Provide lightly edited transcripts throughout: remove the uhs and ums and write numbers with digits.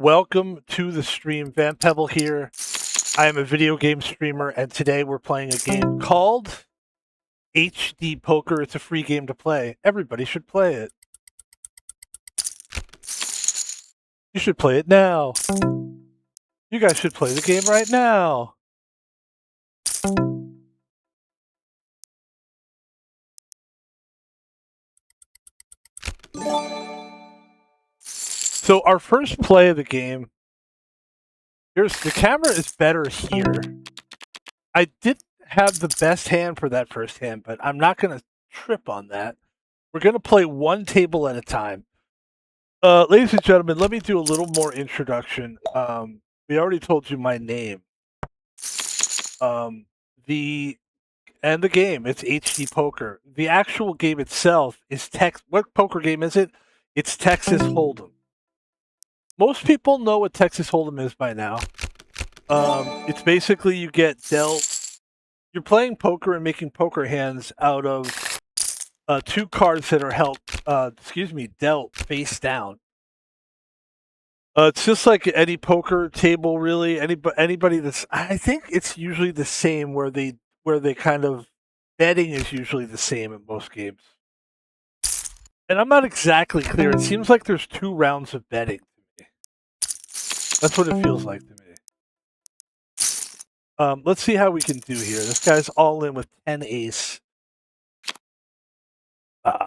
Welcome to the stream. Van Pebble here. I am a video game streamer, and today we're playing a game called HD Poker. It's a free game to play. Everybody should play it. You should play it now. You guys should play the game right now. So our first play of the game, the camera is better here. I did have the best hand for that first hand, but I'm not going to trip on that. We're going to play one table at a time. Ladies and gentlemen, let me do a little more introduction. We already told you my name. The game, it's HD Poker. The actual game itself is What poker game is it? It's Texas Hold'em. Most people know what Texas Hold'em is by now. It's basically you get dealt. You're playing poker and making poker hands out of two cards that are dealt face down. It's just like any poker table, really. Anybody that's, I think it's usually the same where they kind of betting is usually the same in most games. And I'm not exactly clear. It seems like there's 2 rounds of betting. That's what it feels like to me. Let's see how we can do here. This guy's all in with 10 ace.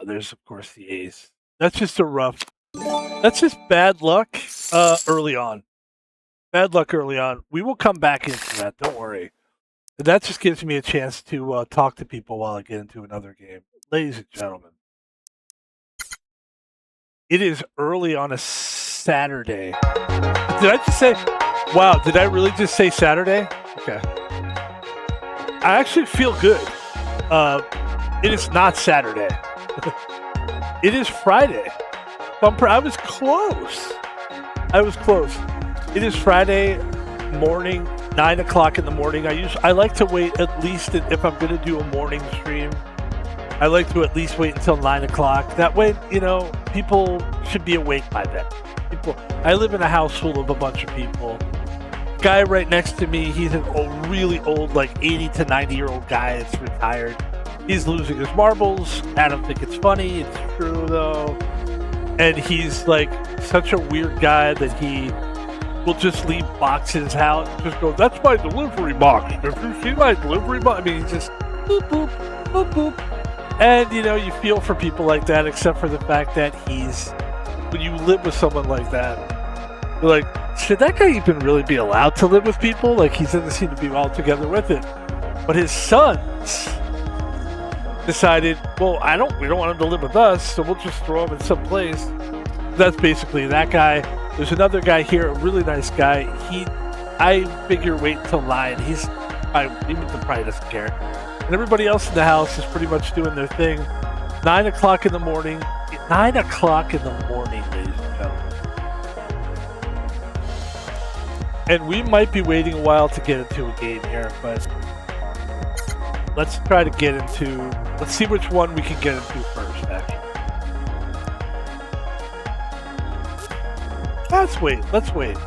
There's, of course, the ace. That's just that's just bad luck early on. Bad luck early on. We will come back into that. Don't worry. And that just gives me a chance to talk to people while I get into another game. Ladies and gentlemen, it is early on a Saturday. Did I just say, wow, did I really just say Saturday? Okay. I actually feel good. It is not Saturday. It is Friday. I was close. It is Friday morning, 9 o'clock in the morning. I like to wait at least, if I'm going to do a morning stream, I like to at least wait until 9 o'clock. That way, people should be awake by then. I live in a house full of a bunch of people. Guy right next to me, he's a really old, like 80 to 90-year-old guy that's retired. He's losing his marbles. I don't think it's funny. It's true, though. And he's like such a weird guy that he will just leave boxes out and just go, that's my delivery box. If you see my delivery box, I mean, he's just boop, boop, boop, boop. And, you feel for people like that, except for the fact that when you live with someone like that, you're like, should that guy even really be allowed to live with people? Like, he doesn't seem to be all together with it. But his sons decided, well, we don't want him to live with us, so we'll just throw him in some place. That's basically that guy. There's another guy here, a really nice guy. I figure wait until 9. He probably doesn't care. And everybody else in the house is pretty much doing their thing. 9 o'clock in the morning. 9 o'clock in the morning, ladies and gentlemen. And we might be waiting a while to get into a game here, but let's try to let's see which one we can get into first, actually. Let's wait.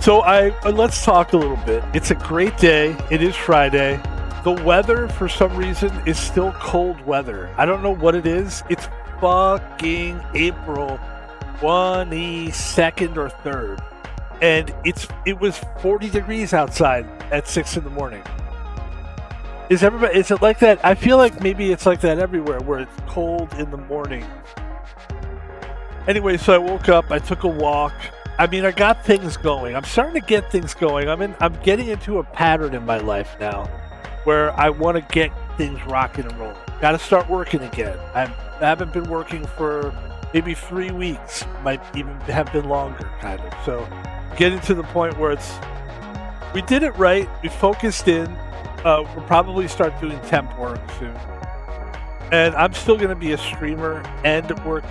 So let's talk a little bit. It's a great day. It is Friday. The weather, for some reason, is still cold weather. I don't know what it is. It's fucking April 22nd or 3rd. And it was 40 degrees outside at 6 in the morning. Is it like that? I feel like maybe it's like that everywhere, where it's cold in the morning. Anyway, so I woke up, I took a walk. I mean, I got things going. I'm starting to get things going. I'm getting into a pattern in my life now, where I want to get things rocking and rolling. Got to start working again. I haven't been working for maybe 3 weeks. Might even have been longer, kind of. So, getting to the point where we did it right. We focused in. We'll probably start doing temp work soon. And I'm still going to be a streamer and work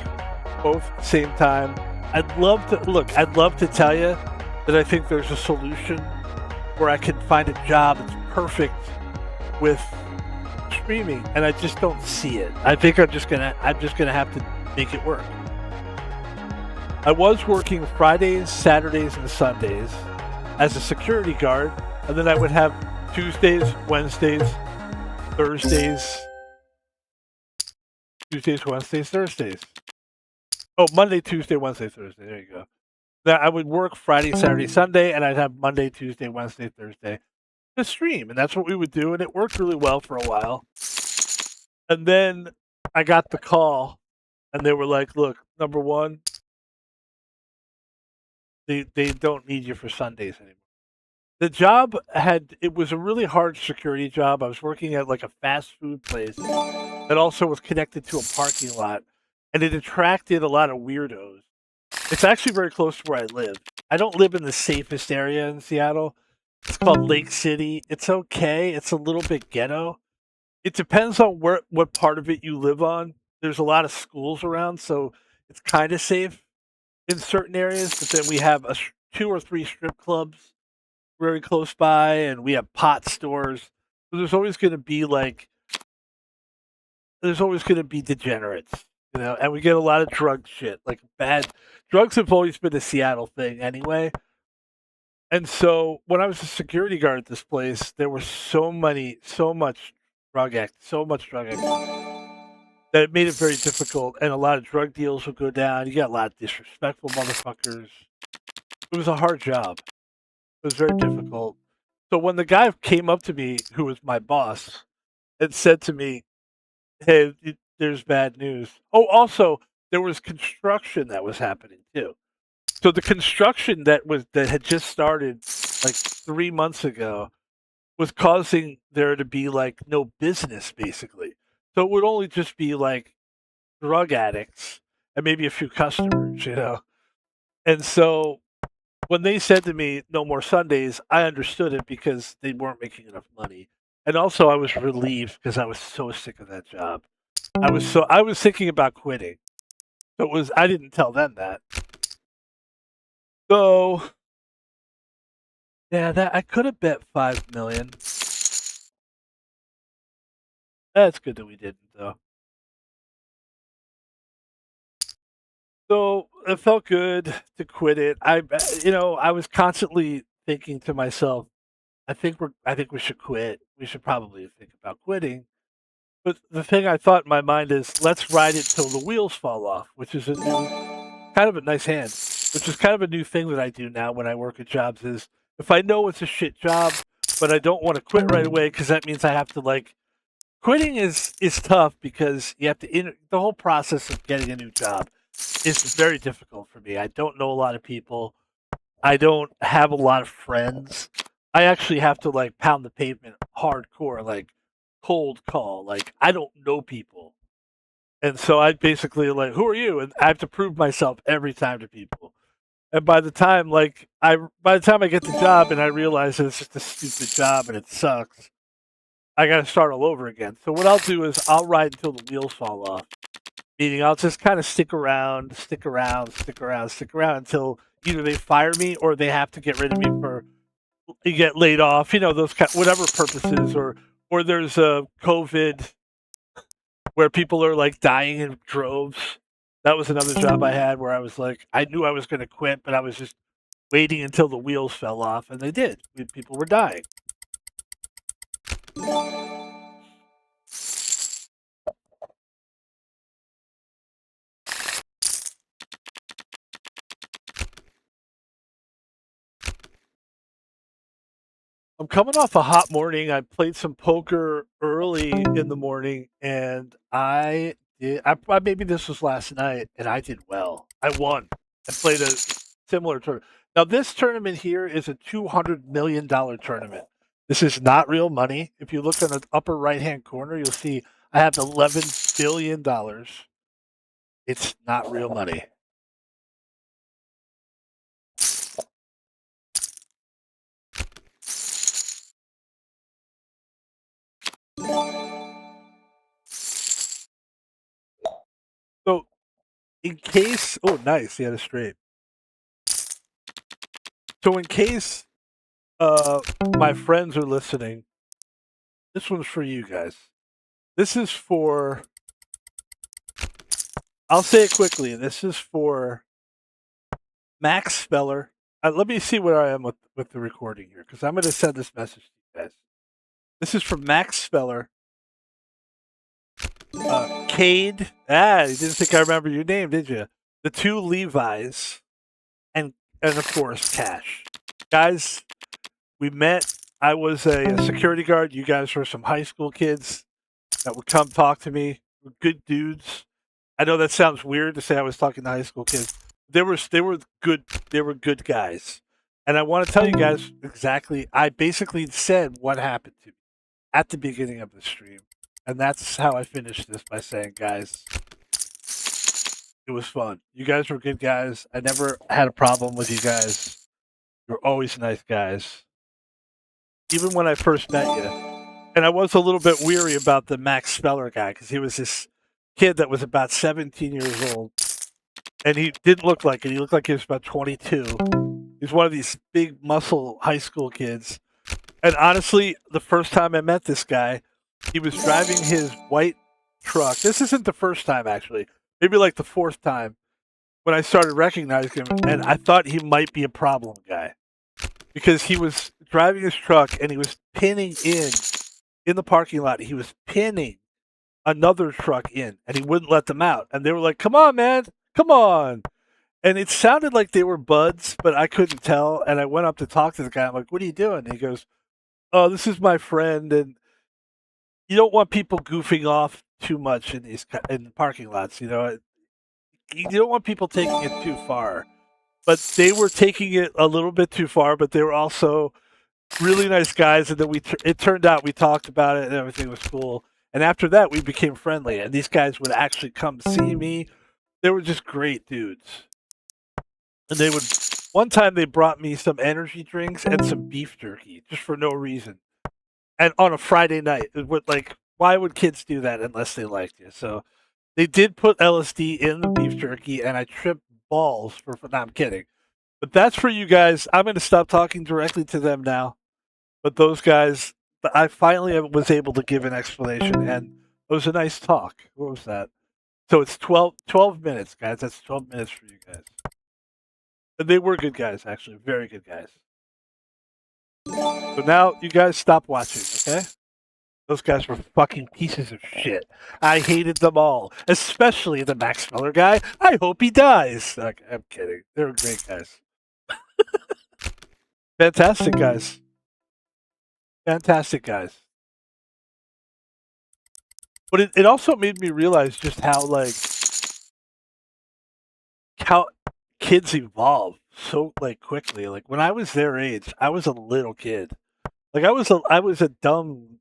both at the same time. I'd love to tell you that I think there's a solution where I can find a job that's perfect with streaming, and I just don't see it. I think I'm just gonna have to make it work. I was working Fridays, Saturdays, and Sundays as a security guard, and then I would have Tuesdays, Wednesdays, Thursdays, Thursdays. Oh, Monday, Tuesday, Wednesday, Thursday. There you go. That I would work Friday, Saturday, Sunday, and I'd have Monday, Tuesday, Wednesday, Thursday to stream, and that's what we would do, and it worked really well for a while. And then I got the call, and they were like, "Look, number one, they don't need you for Sundays anymore." The job it was a really hard security job. I was working at like a fast food place that also was connected to a parking lot, and it attracted a lot of weirdos. It's actually very close to where I live. I don't live in the safest area in Seattle. It's called Lake City. It's okay. It's a little bit ghetto. It depends on what part of it you live on. There's a lot of schools around, so it's kind of safe in certain areas. But then we have 2 or 3 strip clubs very close by, and we have pot stores. So there's always going to be degenerates, and we get a lot of drug shit, like bad drugs have always been a Seattle thing anyway. And so when I was a security guard at this place, there were so much so much drug activity that it made it very difficult, and a lot of drug deals would go down. You got a lot of disrespectful motherfuckers. It was a hard job. It was very difficult. So when the guy came up to me, who was my boss, and said to me, "Hey, there's bad news." Oh, also there was construction that was happening too. So the construction that had just started like 3 months ago was causing there to be like no business basically. So it would only just be like drug addicts and maybe a few customers. And so when they said to me no more Sundays, I understood it because they weren't making enough money. And also I was relieved because I was so sick of that job. I was thinking about quitting. So I didn't tell them that. So yeah, that I could have bet 5 million. That's good that we didn't though. So it felt good to quit it. I was constantly thinking to myself, I think we should quit. We should probably think about quitting. But the thing I thought in my mind is, let's ride it till the wheels fall off, which is kind of a nice hand, which is kind of a new thing that I do now when I work at jobs. Is if I know it's a shit job, but I don't want to quit right away because that means I have to like quitting is tough because you have to the whole process of getting a new job is very difficult for me. I don't know a lot of people. I don't have a lot of friends. I actually have to like pound the pavement hardcore, like cold call. Like I don't know people. And so I basically like, who are you? And I have to prove myself every time to people. And by the time I get the job and I realize that it's just a stupid job and it sucks, I got to start all over again. So what I'll do is I'll ride until the wheels fall off. Meaning I'll just kind of stick around until either they fire me or they have to get rid of me for you get laid off. Those whatever purposes, or there's a COVID where people are like dying in droves. That was another job I had where I was like, I knew I was going to quit, but I was just waiting until the wheels fell off, and they did. People were dying. I'm coming off a hot morning. I played some poker early in the morning, and I did. Maybe this was last night, and I did well. I won. I played a similar tournament. Now, this tournament here is a $200 million tournament. This is not real money. If you look in the upper right hand corner, you'll see I have $11 billion. It's not real money. So, in case, oh, nice, he had a straight. So, in case my friends are listening, this one's for you guys. This is for. I'll say it quickly. This is for Max Speller. Let me see where I am with the recording here, because I'm going to send this message to you guys. This is from Max Speller. Cade. You didn't think I remember your name, did you? The two Levi's, and of course Cash. Guys, we met. I was a security guard. You guys were some high school kids that would come talk to me. Good dudes. I know that sounds weird to say I was talking to high school kids. They were good. They were good guys, and I want to tell you guys exactly. I basically said what happened to me at the beginning of the stream, and that's how I finished this by saying, guys, it was fun. You guys were good guys. I never had a problem with you guys. You're always nice guys, even when I first met you. And I was a little bit weary about the Max Speller guy because he was this kid that was about 17 years old. And he didn't look like it. He looked like he was about 22. He's one of these big muscle high school kids. And honestly, the first time I met this guy, he was driving his white truck. This isn't the first time, actually. Maybe like the fourth time when I started recognizing him. And I thought he might be a problem guy because he was driving his truck and he was pinning in the parking lot. He was pinning another truck in and he wouldn't let them out. And they were like, come on, man, come on. And it sounded like they were buds, but I couldn't tell. And I went up to talk to the guy. I'm like, what are you doing? And he goes, oh, this is my friend. And you don't want people goofing off too much in parking lots. You know, you don't want people taking it too far. But they were taking it a little bit too far, but they were also really nice guys. And then it turned out we talked about it and everything was cool. And after that, we became friendly. And these guys would actually come see me. They were just great dudes. And they would. One time they brought me some energy drinks and some beef jerky just for no reason, and on a Friday night. It would, like, why would kids do that unless they liked you? So they did put LSD in the beef jerky, and I tripped balls for. No, I'm kidding. But that's for you guys. I'm going to stop talking directly to them now. But those guys, I finally was able to give an explanation, and it was a nice talk. What was that? So it's 12 minutes, guys. That's 12 minutes for you guys. And they were good guys, actually. Very good guys. So now you guys stop watching, okay? Those guys were fucking pieces of shit. I hated them all, especially the Max Miller guy. I hope he dies. Okay, I'm kidding. They were great guys. Fantastic guys. Fantastic guys. But it also made me realize just how kids evolve so quickly. Like when I was their age, I was a little kid. Like I was a dumb.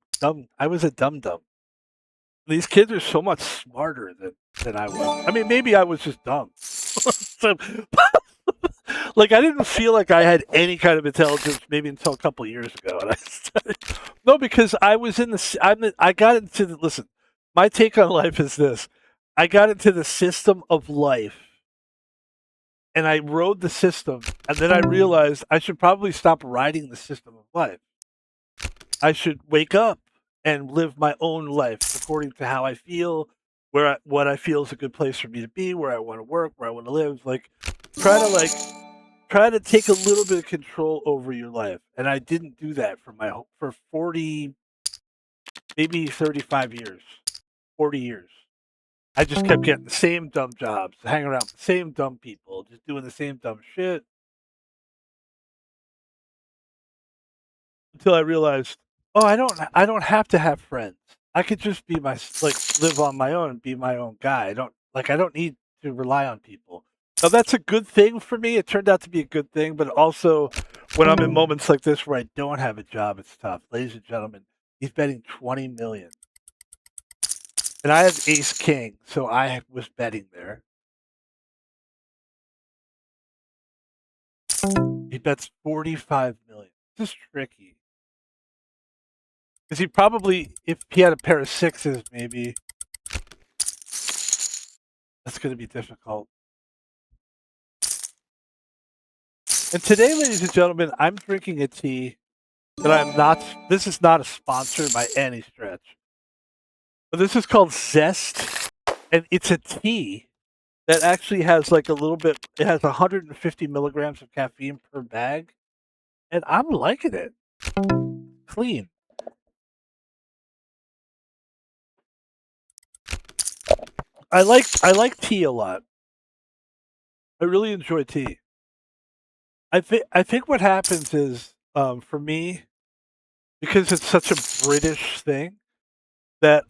These kids are so much smarter than I was. I mean, maybe I was just dumb. So, like I didn't feel like I had any kind of intelligence maybe until a couple of years ago. And no, because I was I got into listen. My take on life is this: I got into the system of life. And I rode the system, and then I realized I should probably stop riding the system of life. I should wake up and live my own life according to how I feel, what I feel is a good place for me to be, where I want to work, where I want to live. Try to take a little bit of control over your life. And I didn't do that for 40, maybe 35 years, 40 years. I just kept getting the same dumb jobs, hanging around with the same dumb people, just doing the same dumb shit. Until I realized, oh, I don't have to have friends. I could just be live on my own and be my own guy. I don't need to rely on people. Now that's a good thing for me. It turned out to be a good thing, but also when I'm in moments like this where I don't have a job, it's tough. Ladies and gentlemen, he's betting 20 million. And I have ace king, so I was betting there. He bets 45 million. This is tricky. Because he probably, if he had a pair of sixes, maybe that's going to be difficult. And today, ladies and gentlemen, I'm drinking a tea that I'm not. This is not a sponsor by any stretch. But this is called Zest, and it's a tea that actually has like a little bit. It has 150 milligrams of caffeine per bag, and I'm liking it. Clean. I like tea a lot. I really enjoy tea. I think what happens is for me, because it's such a British thing, that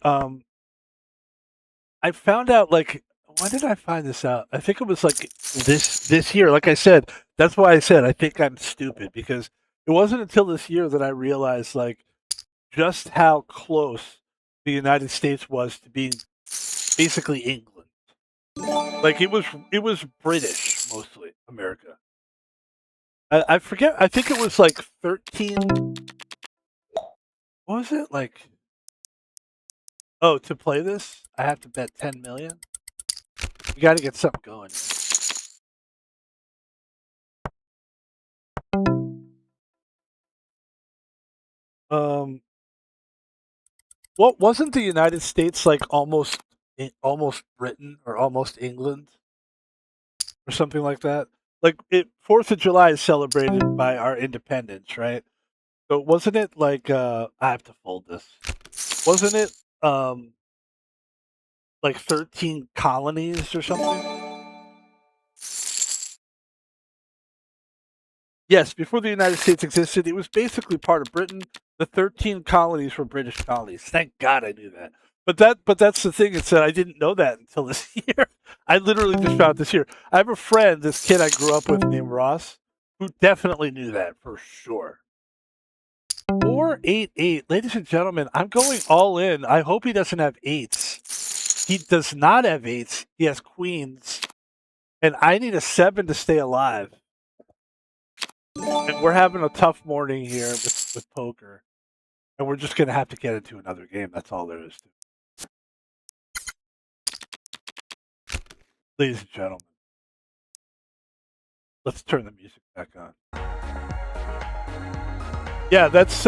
I found out, like, when did I find this out? I think it was like this year. Like I said, that's why I said I think I'm stupid, because it wasn't until this year that I realized like just how close the United States was to being basically England. Like it was British mostly, America. I forget. I think it was like 13. What was it like? Oh, to play this, I have to bet 10 million. You got to get something going. Um, what wasn't the United States like almost Britain or almost England or something like that? Like it 4th of July is celebrated by our independence, right? So wasn't it like I have to fold this. Wasn't it like 13 colonies or something? Yes, before the United States existed, it was basically part of Britain. The 13 colonies were British colonies. Thank God I knew that. But that's the thing. It's that I didn't know that until this year. I literally just found this year. I have a friend, this kid I grew up with named Ross, who definitely knew that for sure. 488, ladies and gentlemen. I'm going all in. I hope he doesn't have eights. He does not have eights. He has queens, and I need a 7 to stay alive. And we're having a tough morning here with poker, and we're just going to have to get into another game. That's all there is to it. Ladies and gentlemen, let's turn the music back on. Yeah, that's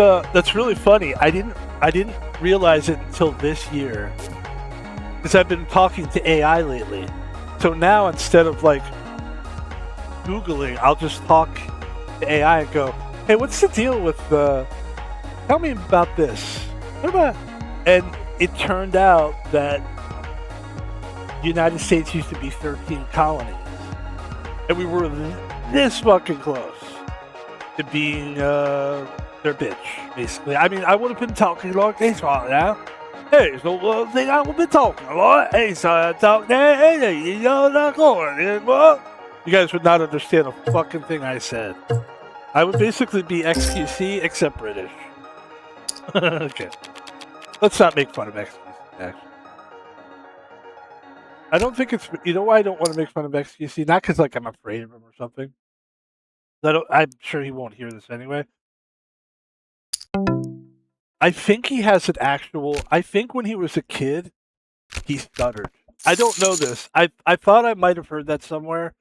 really funny. I didn't realize it until this year, because I've been talking to AI lately. So now instead of like Googling, I'll just talk to AI and go, "Hey, what's the deal with the? Tell me about this." What about? And it turned out that the United States used to be 13 colonies, and we were this fucking close to being their bitch, basically. I mean, I would have been talking like this right now. Hey, so one thing I would be talking about. Hey, so I talk there, hey, you know, the corner, what? You guys would not understand a fucking thing I said. I would basically be XQC except British. Okay. Let's not make fun of XQC, actually. I don't think it's. You know why I don't want to make fun of XQC? Not because like I'm afraid of him or something. I'm sure he won't hear this anyway. I think he has an actual. I think when he was a kid, he stuttered. I don't know this. I thought I might have heard that somewhere,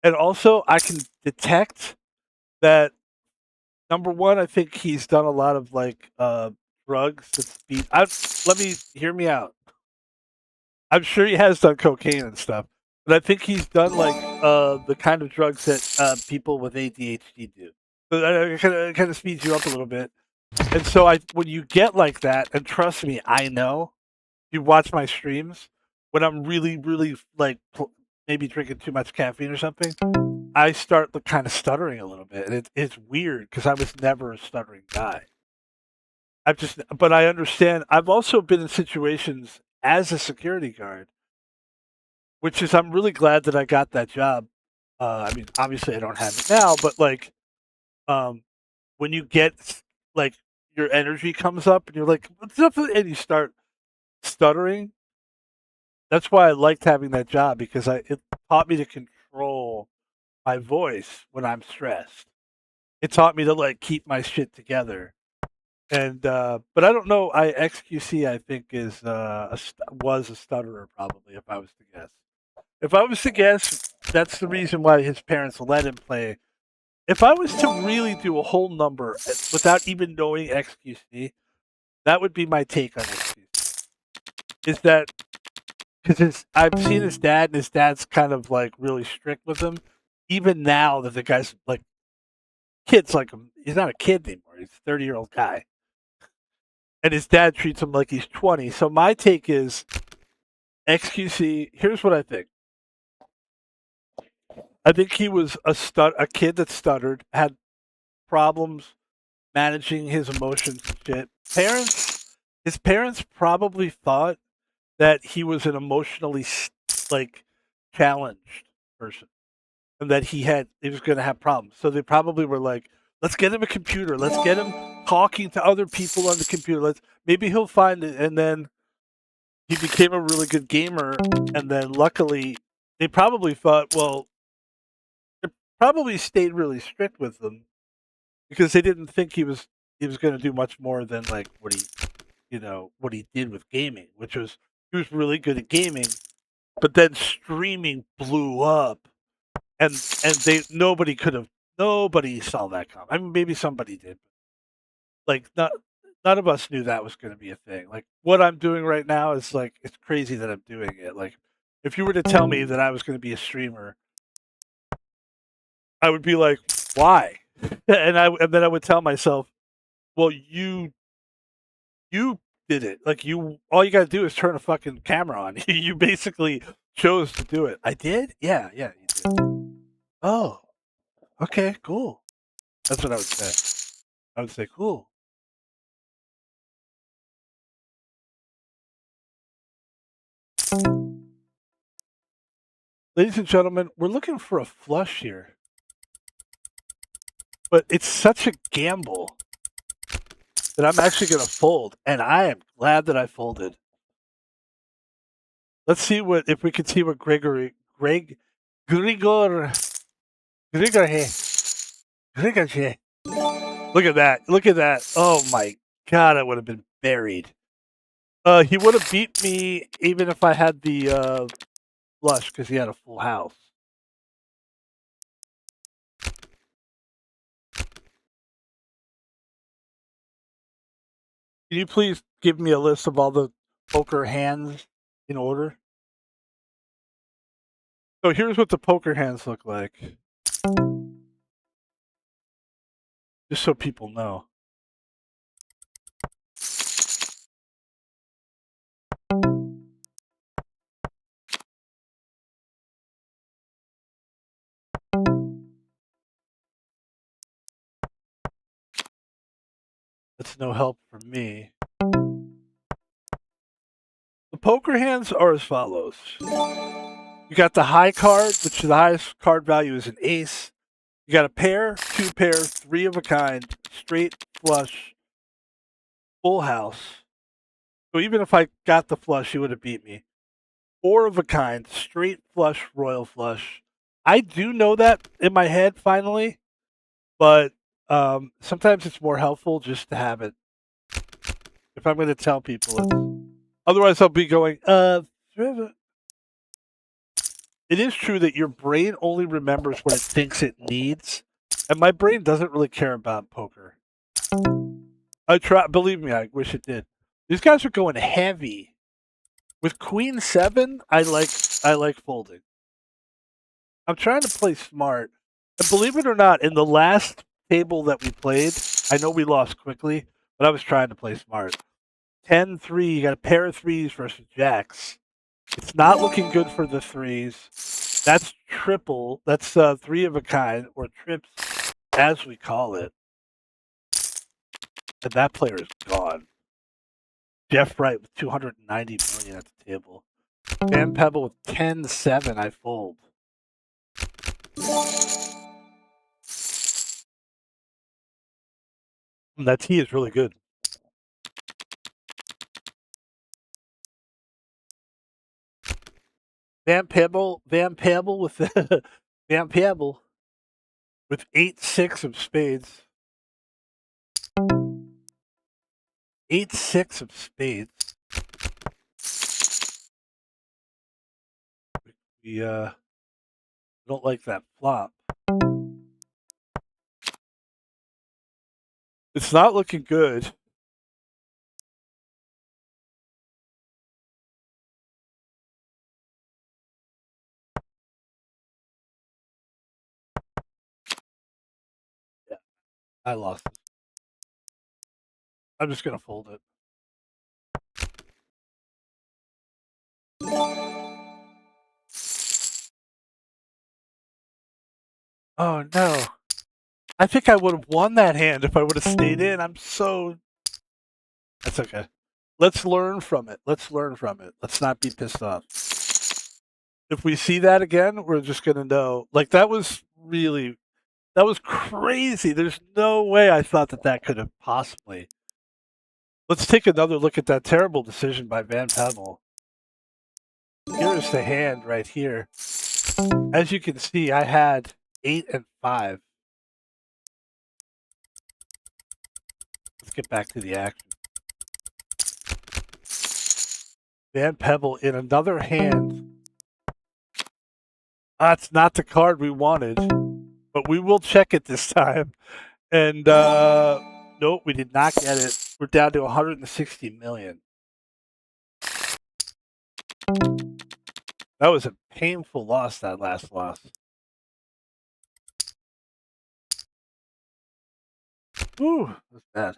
and also I can detect that. Number one, I think he's done a lot of like drugs that speed. Let me hear me out. I'm sure he has done cocaine and stuff, but I think he's done like the kind of drugs that people with ADHD do. So that kind of speeds you up a little bit. And so when you get like that, and trust me, I know. You watch my streams when I'm really, really like maybe drinking too much caffeine or something. I start kind of stuttering a little bit, and it's weird because I was never a stuttering guy. But I understand. I've also been in situations as a security guard, which is I'm really glad that I got that job. I mean, obviously I don't have it now, but like, um, when you get like your energy comes up and you're like, what's up? And you start stuttering. That's why I liked having that job, because it taught me to control my voice when I'm stressed. It taught me to like keep my shit together. And but I don't know. XQC I think is was a stutterer, probably, if I was to guess. If I was to guess, that's the reason why his parents let him play. If I was to really do a whole number without even knowing XQC, that would be my take on XQC. Is that because I've seen his dad, and his dad's kind of like really strict with him. Even now that the guy's like kids like him, he's not a kid anymore. He's a 30-year-old guy, and his dad treats him like he's 20. So my take is XQC. Here's what I think. I think he was a kid that stuttered, had problems managing his emotions and shit. His parents probably thought that he was an emotionally like challenged person, and that he was going to have problems. So they probably were like, "Let's get him a computer. Let's get him talking to other people on the computer. Let's maybe he'll find it." And then he became a really good gamer. And then luckily, they probably thought, well, they probably stayed really strict with him because they didn't think he was going to do much more than like what he did with gaming, which was he was really good at gaming, but then streaming blew up, and they nobody saw that coming. I mean, maybe somebody did. Like none of us knew that was going to be a thing. Like what I'm doing right now is like it's crazy that I'm doing it. Like if you were to tell me that I was going to be a streamer, I would be like, why? And then I would tell myself, well, you did it. Like all you got to do is turn a fucking camera on. You basically chose to do it. I did. Yeah, yeah. You did. Oh, okay, cool. That's what I would say. I would say, cool. Ladies and gentlemen, we're looking for a flush here, but it's such a gamble that I'm actually going to fold, and I am glad that I folded. Let's see what if we can see what Grigor Grigor Grigor. Look at that! Look at that! Oh my god! I would have been buried. He would have beat me even if I had the flush because he had a full house. Can you please give me a list of all the poker hands in order? So here's what the poker hands look like, just so people know. That's no help from me. The poker hands are as follows. You got the high card, which the highest card value is an ace. You got a pair, two pair, three of a kind, straight, flush, full house. So even if I got the flush, you would have beat me. Four of a kind, straight flush, royal flush. I do know that in my head finally, but sometimes it's more helpful just to have it. If I'm going to tell people, otherwise I'll be going. It is true that your brain only remembers what it thinks it needs, and my brain doesn't really care about poker. I try, believe me, I wish it did. These guys are going heavy. With Queen 7, I like folding. I'm trying to play smart. And believe it or not, in the last table that we played, I know we lost quickly, but I was trying to play smart. 10-3, you got a pair of threes versus jacks. It's not looking good for the threes. That's triple. That's three of a kind, or trips, as we call it. And that player is gone. Jeff Wright with 290 million at the table. Van Pebble with 10-7. I fold. And that T is really good. Van Pebble with Van Pebble with 8-6 of spades. 8-6 of spades. We don't like that flop. It's not looking good. I lost it. I'm just gonna fold it. Oh no. I think I would have won that hand if I would have stayed in. That's okay. Let's learn from it. Let's not be pissed off. If we see that again, we're just gonna know. Like that was crazy. There's no way I thought that could have possibly. Let's take another look at that terrible decision by Van Pebble. Here's the hand right here. As you can see, I had 8 and 5. Let's get back to the action. Van Pebble in another hand. That's not the card we wanted, but we will check it this time. And nope, we did not get it. We're down to 160 million. That was a painful loss, that last loss. Ooh, that's bad.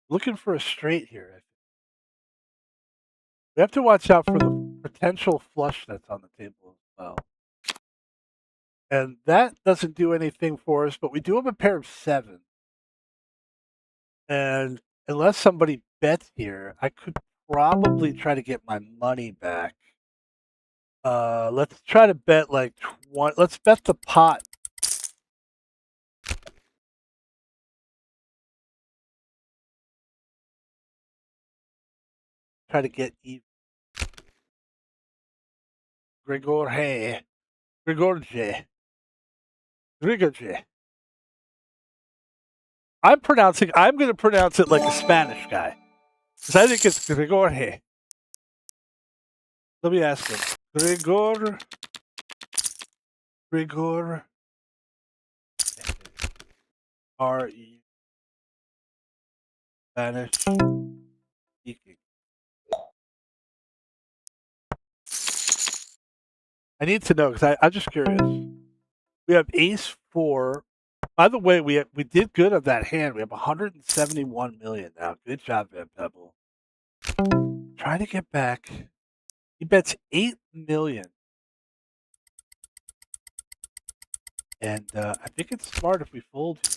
Looking for a straight here. We have to watch out for the potential flush that's on the table as well. And that doesn't do anything for us, but we do have a pair of 7. And unless somebody bets here, I could probably try to get my money back. Let's try to bet like 20. Let's bet the pot. Try to get even. Grigorje. I'm going to pronounce it like a Spanish guy. Because I think it's Grigorje. Let me ask him. Grigor. R-E. Spanish speaking. I need to know because I'm just curious. We have ace 4. By the way, we did good on that hand. We have 171 million now. Good job, Van Pebble. Trying to get back. He bets 8 million. And I think it's smart if we fold here.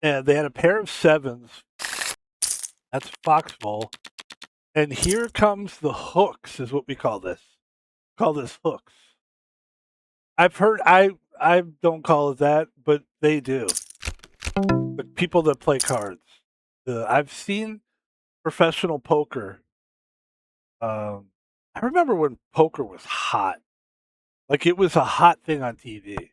And they had a pair of 7s. That's Foxball. And here comes the hooks, is what we call this. Call this hooks. I've heard I don't call it that, but they do. The people that play cards. I've seen professional poker. I remember when poker was hot. Like it was a hot thing on TV.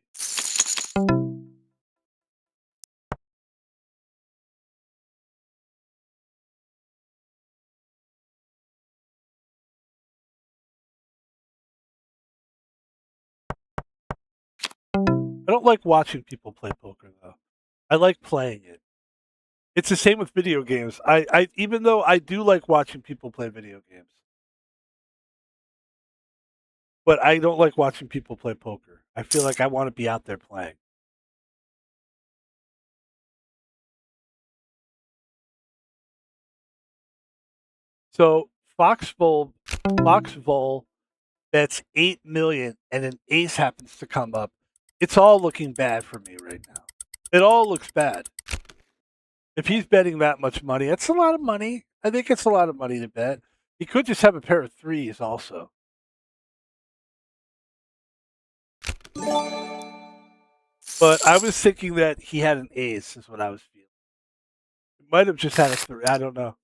I don't like watching people play poker though. I like playing it. It's the same with video games. I even though I do like watching people play video games, but I don't like watching people play poker. I feel like I want to be out there playing. So Foxville bets 8 million and an ace happens to come up. It's all looking bad for me right now. It all looks bad. If he's betting that much money, that's a lot of money. I think it's a lot of money to bet. He could just have a pair of 3s also. But I was thinking that he had an ace, is what I was feeling. He might have just had a 3. I don't know.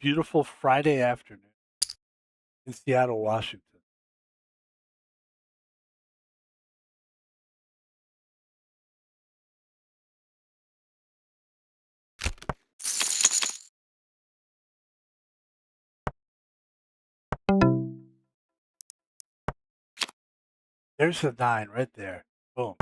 beautiful Friday afternoon in Seattle, Washington. There's the 9 right there. Boom.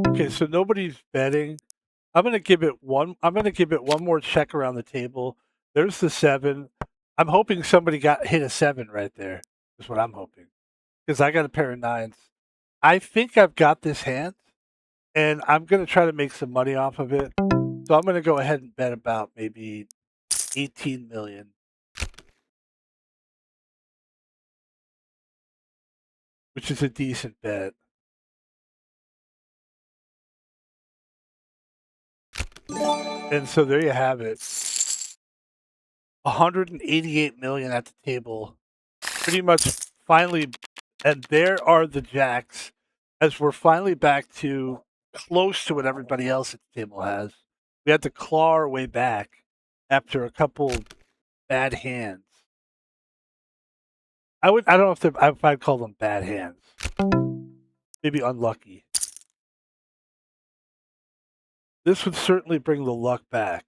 Okay, so nobody's betting. I'm gonna give it one more check around the table. There's the 7. I'm hoping somebody hit a 7 right there. Is what I'm hoping. Because I got a pair of 9s. I think I've got this hand, and I'm gonna try to make some money off of it. So I'm gonna go ahead and bet about maybe 18 million. Which is a decent bet. And so there you have it. 188 million at the table. Pretty much finally, and there are the jacks as we're finally back to close to what everybody else at the table has. We had to claw our way back after a couple bad hands. I don't know if I'd call them bad hands. Maybe unlucky. This would certainly bring the luck back.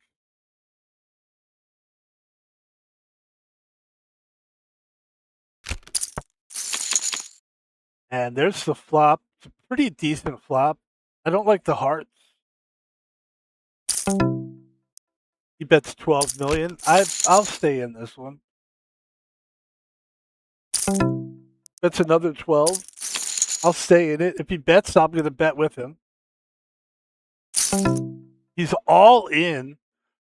And there's the flop. It's a pretty decent flop. I don't like the hearts. He bets 12 million. I'll stay in this one. That's another 12. I'll stay in it. If he bets, I'm going to bet with him. He's all in.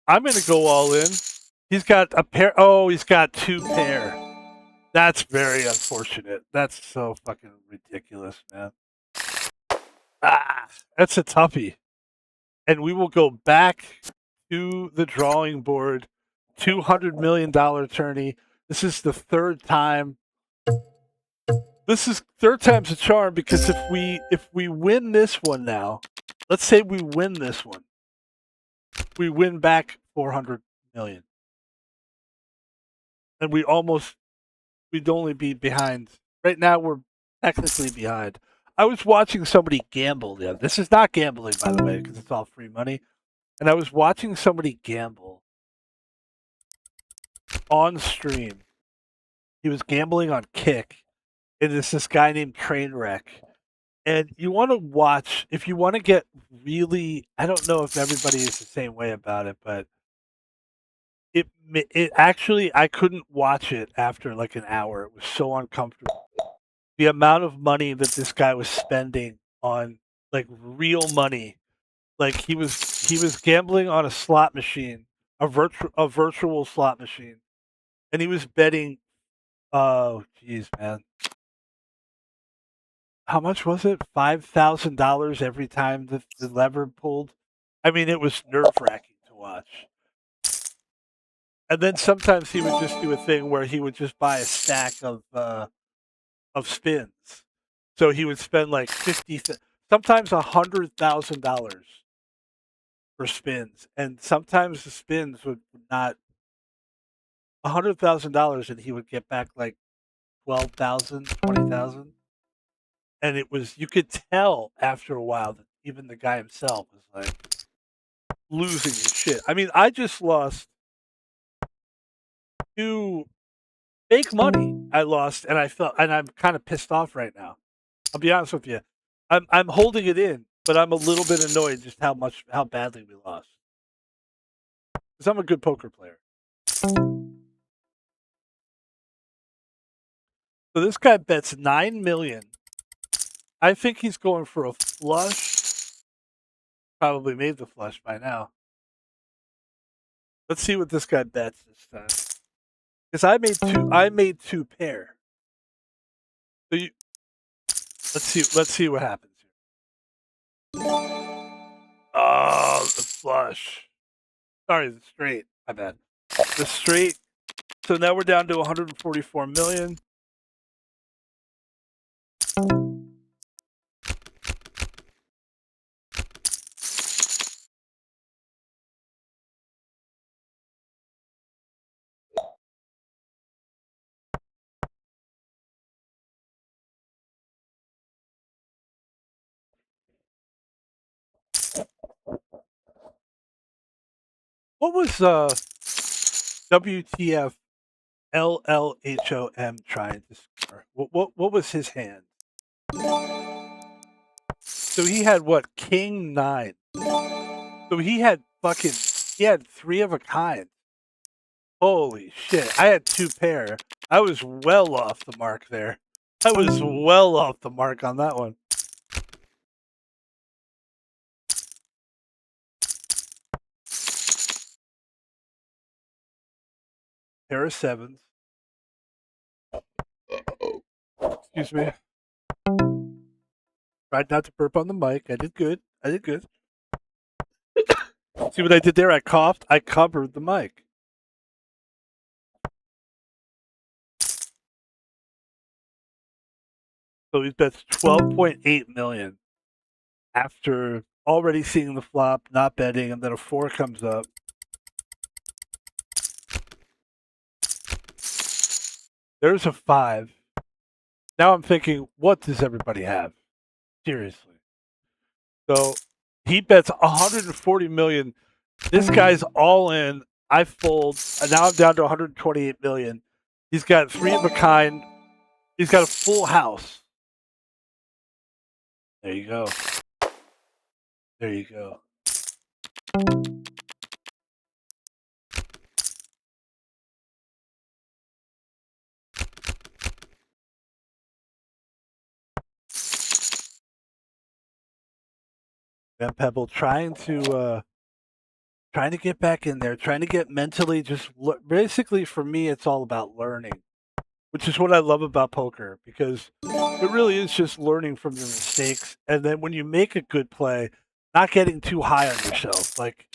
I'm going to go all in. He's got a pair. Oh, he's got 2 pair. That's very unfortunate. That's so fucking ridiculous, man. That's a toughie. And we will go back to the drawing board. $200 million tourney. This is the third time. This is third time's a charm because if we win this one now, let's say we win this one, we win back 400 million, and we'd only be behind. Right now, we're technically behind. I was watching somebody gamble. Yeah, this is not gambling, by the way, because it's all free money. And I was watching somebody gamble on stream. He was gambling on Kick, and it's this guy named Trainwreck. And you want to watch, if you want to get really, I don't know if everybody is the same way about it, but it actually, I couldn't watch it after like an hour. It was so uncomfortable. The amount of money that this guy was spending on like real money, like he was gambling on a slot machine, a virtual slot machine, and he was betting. Oh, jeez, man. How much was it? $5,000 every time the lever pulled. I mean, it was nerve wracking to watch. And then sometimes he would just do a thing where he would just buy a stack of spins. So he would spend like sometimes $100,000 for spins, and sometimes the spins would not $100,000, and he would get back like 12,000, 20,000. And it was, you could tell after a while that even the guy himself was like losing his shit. I mean, I just lost 2 fake money. I lost, and I'm kind of pissed off right now. I'll be honest with you. I'm holding it in, but I'm a little bit annoyed just how badly we lost. Because I'm a good poker player. So this guy bets 9 million. I think he's going for a flush. Probably made the flush by now. Let's see what this guy bets this time. Because I made 2 pair. So let's see what happens here. Oh, the flush. Sorry, the straight. My bad. The straight. So now we're down to 144 million. What was WTF LLHOM trying to score? What was his hand? So he had what? King 9. So he had 3 of a kind. Holy shit. I had 2 pair. I was well off the mark there. I was well off the mark on that one. Pair of 7s. Excuse me. Tried not to burp on the mic. I did good. See what I did there? I coughed. I covered the mic. So he bets 12.8 million after already seeing the flop, not betting, and then a 4 comes up. There's a 5. Now I'm thinking, what does everybody have? Seriously. So he bets 140 million. This guy's all in. I fold. And now I'm down to 128 million. He's got 3 of a kind. He's got a full house. There you go. There you go. Van Pebble trying to get back in there, trying to get mentally basically for me it's all about learning, which is what I love about poker, because it really is just learning from your mistakes, and then when you make a good play, not getting too high on yourself. Like,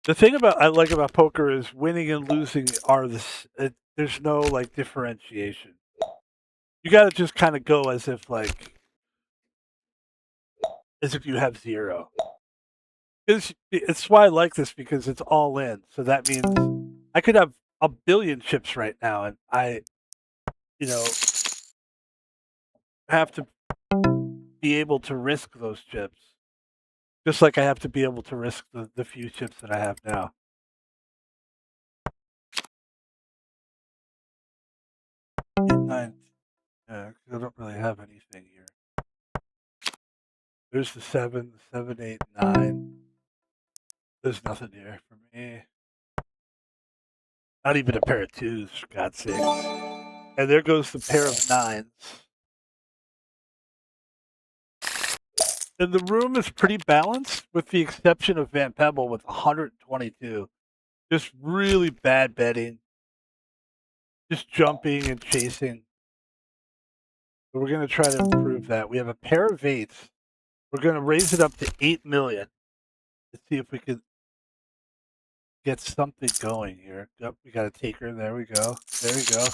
the thing I like about poker is winning and losing are there's no like differentiation. You got to just kind of go as if you have 0. It's why I like this, because it's all in. So that means I could have a billion chips right now, and I, have to be able to risk those chips, just like I have to be able to risk the few chips that I have now. Eight, 9. Yeah, 'cause I don't really have anything here. There's the 7, 8, 9. There's nothing here for me. Not even a pair of 2s, for God's sakes. And there goes the pair of 9s. And the room is pretty balanced, with the exception of Van Pebble with 122. Just really bad betting. Just jumping and chasing. But we're going to try to improve that. We have a pair of 8s. We're going to raise it up to 8 million. Let's see if we can get something going here. Yep, we got a taker. There we go. There we go.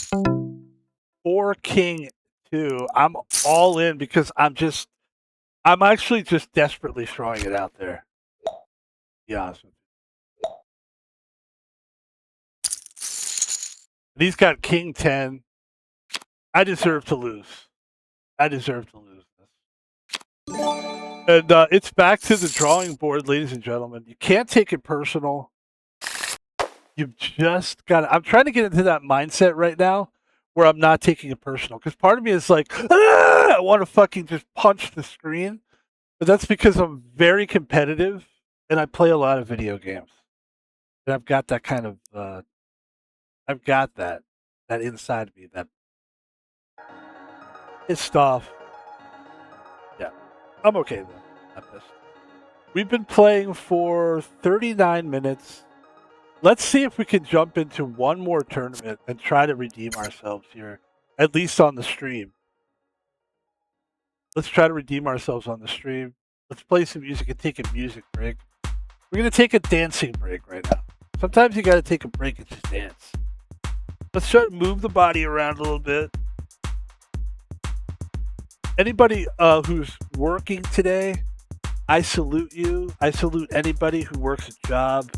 4 king 2. I'm all in because I'm actually just desperately throwing it out there. To be honest with you. And he's got king 10. I deserve to lose. this. And it's back to the drawing board, ladies and gentlemen. You can't take it personal. You've just got to. I'm trying to get into that mindset right now where I'm not taking it personal. Because part of me is like, I want to fucking just punch the screen. But that's because I'm very competitive and I play a lot of video games. And I've got that kind of, I've got that inside of me, that pissed off. Yeah, I'm okay though. Not pissed. We've been playing for 39 minutes. Let's see if we can jump into one more tournament and try to redeem ourselves here, at least on the stream. Let's try to redeem ourselves on the stream. Let's play some music and take a music break. We're going to take a dancing break right now. Sometimes you got to take a break and just dance. Let's try to move the body around a little bit. Anybody who's working today, I salute you. I salute anybody who works a job.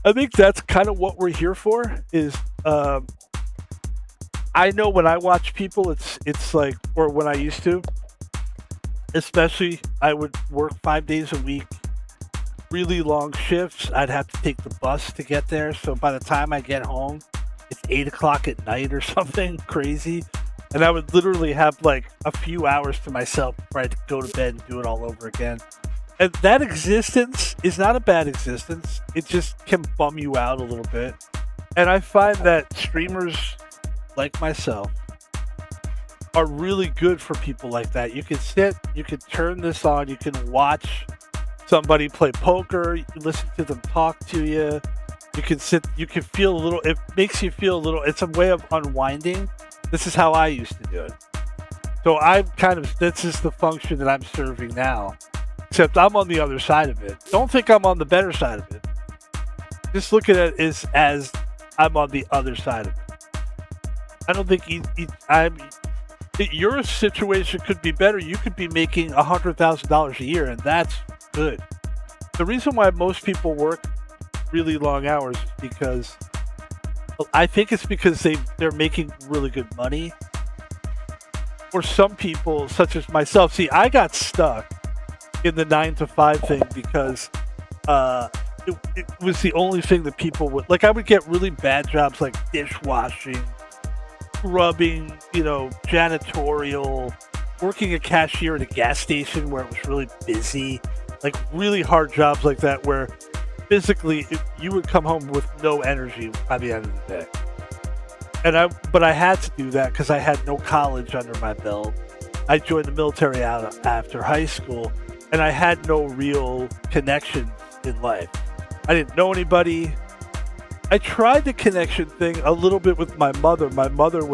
I think that's kind of what we're here for. Is I know when I watch people, it's like, or when I used to, especially, I would work 5 days a week, really long shifts. I'd have to take the bus to get there. So by the time I get home, it's 8 o'clock at night or something crazy. And I would literally have like a few hours to myself before I had to go to bed and do it all over again. And that existence is not a bad existence. It just can bum you out a little bit. And I find that streamers like myself are really good for people like that. You can sit, you can turn this on, you can watch somebody play poker, you can listen to them talk to you. You can sit, you can feel a little, it makes you feel a little, it's a way of unwinding. This is how I used to do it. So I'm kind of, this is the function that I'm serving now, except I'm on the other side of it. Don't think I'm on the better side of it. Just look at it as I'm on the other side of it. I don't think your situation could be better. You could be making $100,000 a year, and that's good. The reason why most people work really long hours is because, I think it's because they're making really good money. For some people, such as myself, see, I got stuck in the 9 to 5 thing because it was the only thing that people would like. I would get really bad jobs like dishwashing, scrubbing, janitorial, working a cashier at a gas station where it was really busy, like really hard jobs like that where physically you would come home with no energy by the end of the day. But I had to do that because I had no college under my belt. I joined the military out after high school, and I had no real connections in life. I didn't know anybody. I tried the connection thing a little bit with my mother. My mother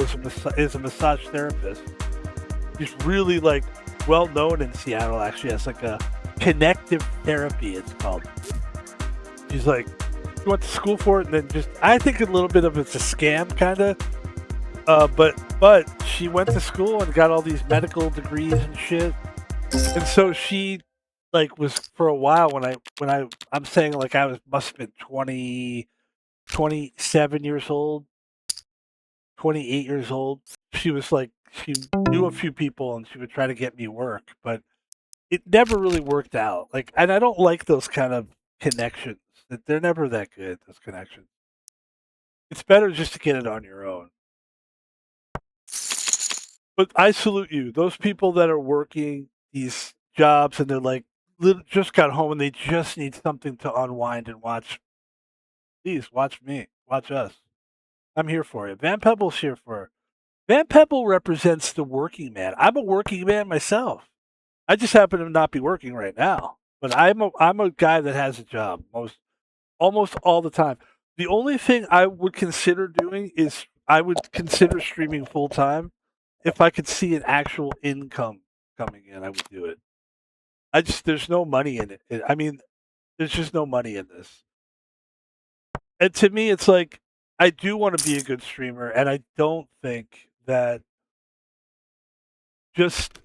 is a massage therapist. She's really like well known in Seattle. Actually, as like a connective therapy, it's called. She's like, she went to school for it, and then just I think a little bit of it's a scam, kind of. But she went to school and got all these medical degrees and shit, and so she like was for a while I'm saying like I must have been 27 years old, 28 years old. She was like, she knew a few people and she would try to get me work, but it never really worked out. Like, and I don't like those kind of connections. That they're never that good, those connections. It's better just to get it on your own. But I salute you. Those people that are working these jobs and they're like, just got home and they just need something to unwind and watch. Please watch me. Watch us. I'm here for you. Van Pebble's here for. Van Pebble represents the working man. I'm a working man myself. I just happen to not be working right now, but I'm a guy that has a job almost all the time. The only thing I would consider doing is I would consider streaming full time. If I could see an actual income coming in, I would do it. There's no money in it. I mean, there's just no money in this. And to me, it's like I do want to be a good streamer, and I don't think that just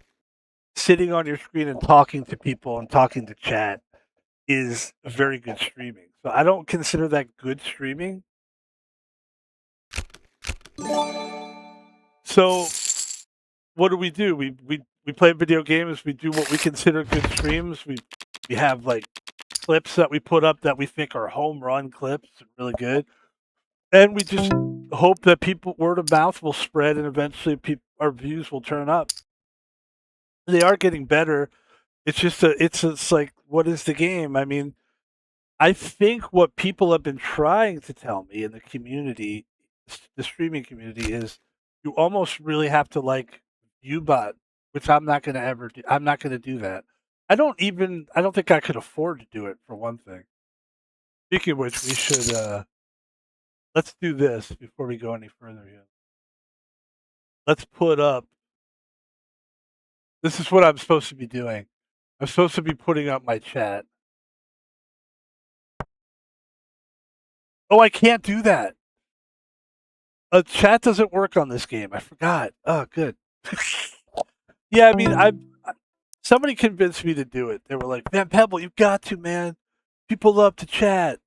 sitting on your screen and talking to people and talking to chat is very good streaming. So I don't consider that good streaming. So what do? We play video games. We do what we consider good streams. We have like clips that we put up that we think are home run clips, really good, and we just hope that people word of mouth will spread and eventually our views will turn up. They are getting better. It's just it's like, what is the game? I mean, I think what people have been trying to tell me in the community, the streaming community, is you almost really have to like Ubot, which I'm not going to ever do. I'm not going to do that. I don't think I could afford to do it, for one thing. Speaking of which, we should let's do this before we go any further here. Let's put up. This is what I'm supposed to be doing. I'm supposed to be putting up my chat. Oh, I can't do that. Chat doesn't work on this game. I forgot. Oh, good. Yeah, I mean, somebody convinced me to do it. They were like, "Man, Pebble, you've got to, man. People love to chat."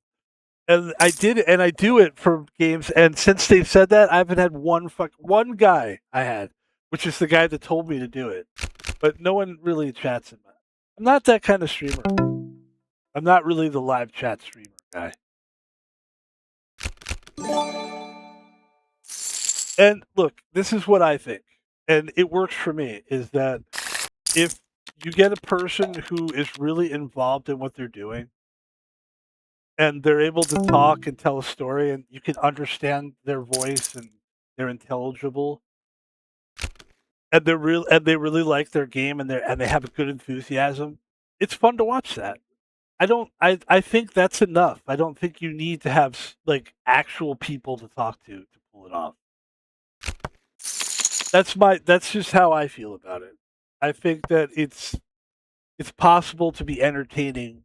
And I did it, and I do it for games. And since they've said that, I haven't had one guy I had, which is the guy that told me to do it. But no one really chats in that. I'm not that kind of streamer. I'm not really the live chat streamer guy. And look, this is what I think, and it works for me. Is that if you get a person who is really involved in what they're doing, and they're able to talk and tell a story, and you can understand their voice, and they're intelligible, and they really like their game, and they have a good enthusiasm. It's fun to watch that. I think that's enough. I don't think you need to have like actual people to talk to pull it off. That's just how I feel about it. I think that it's possible to be entertaining.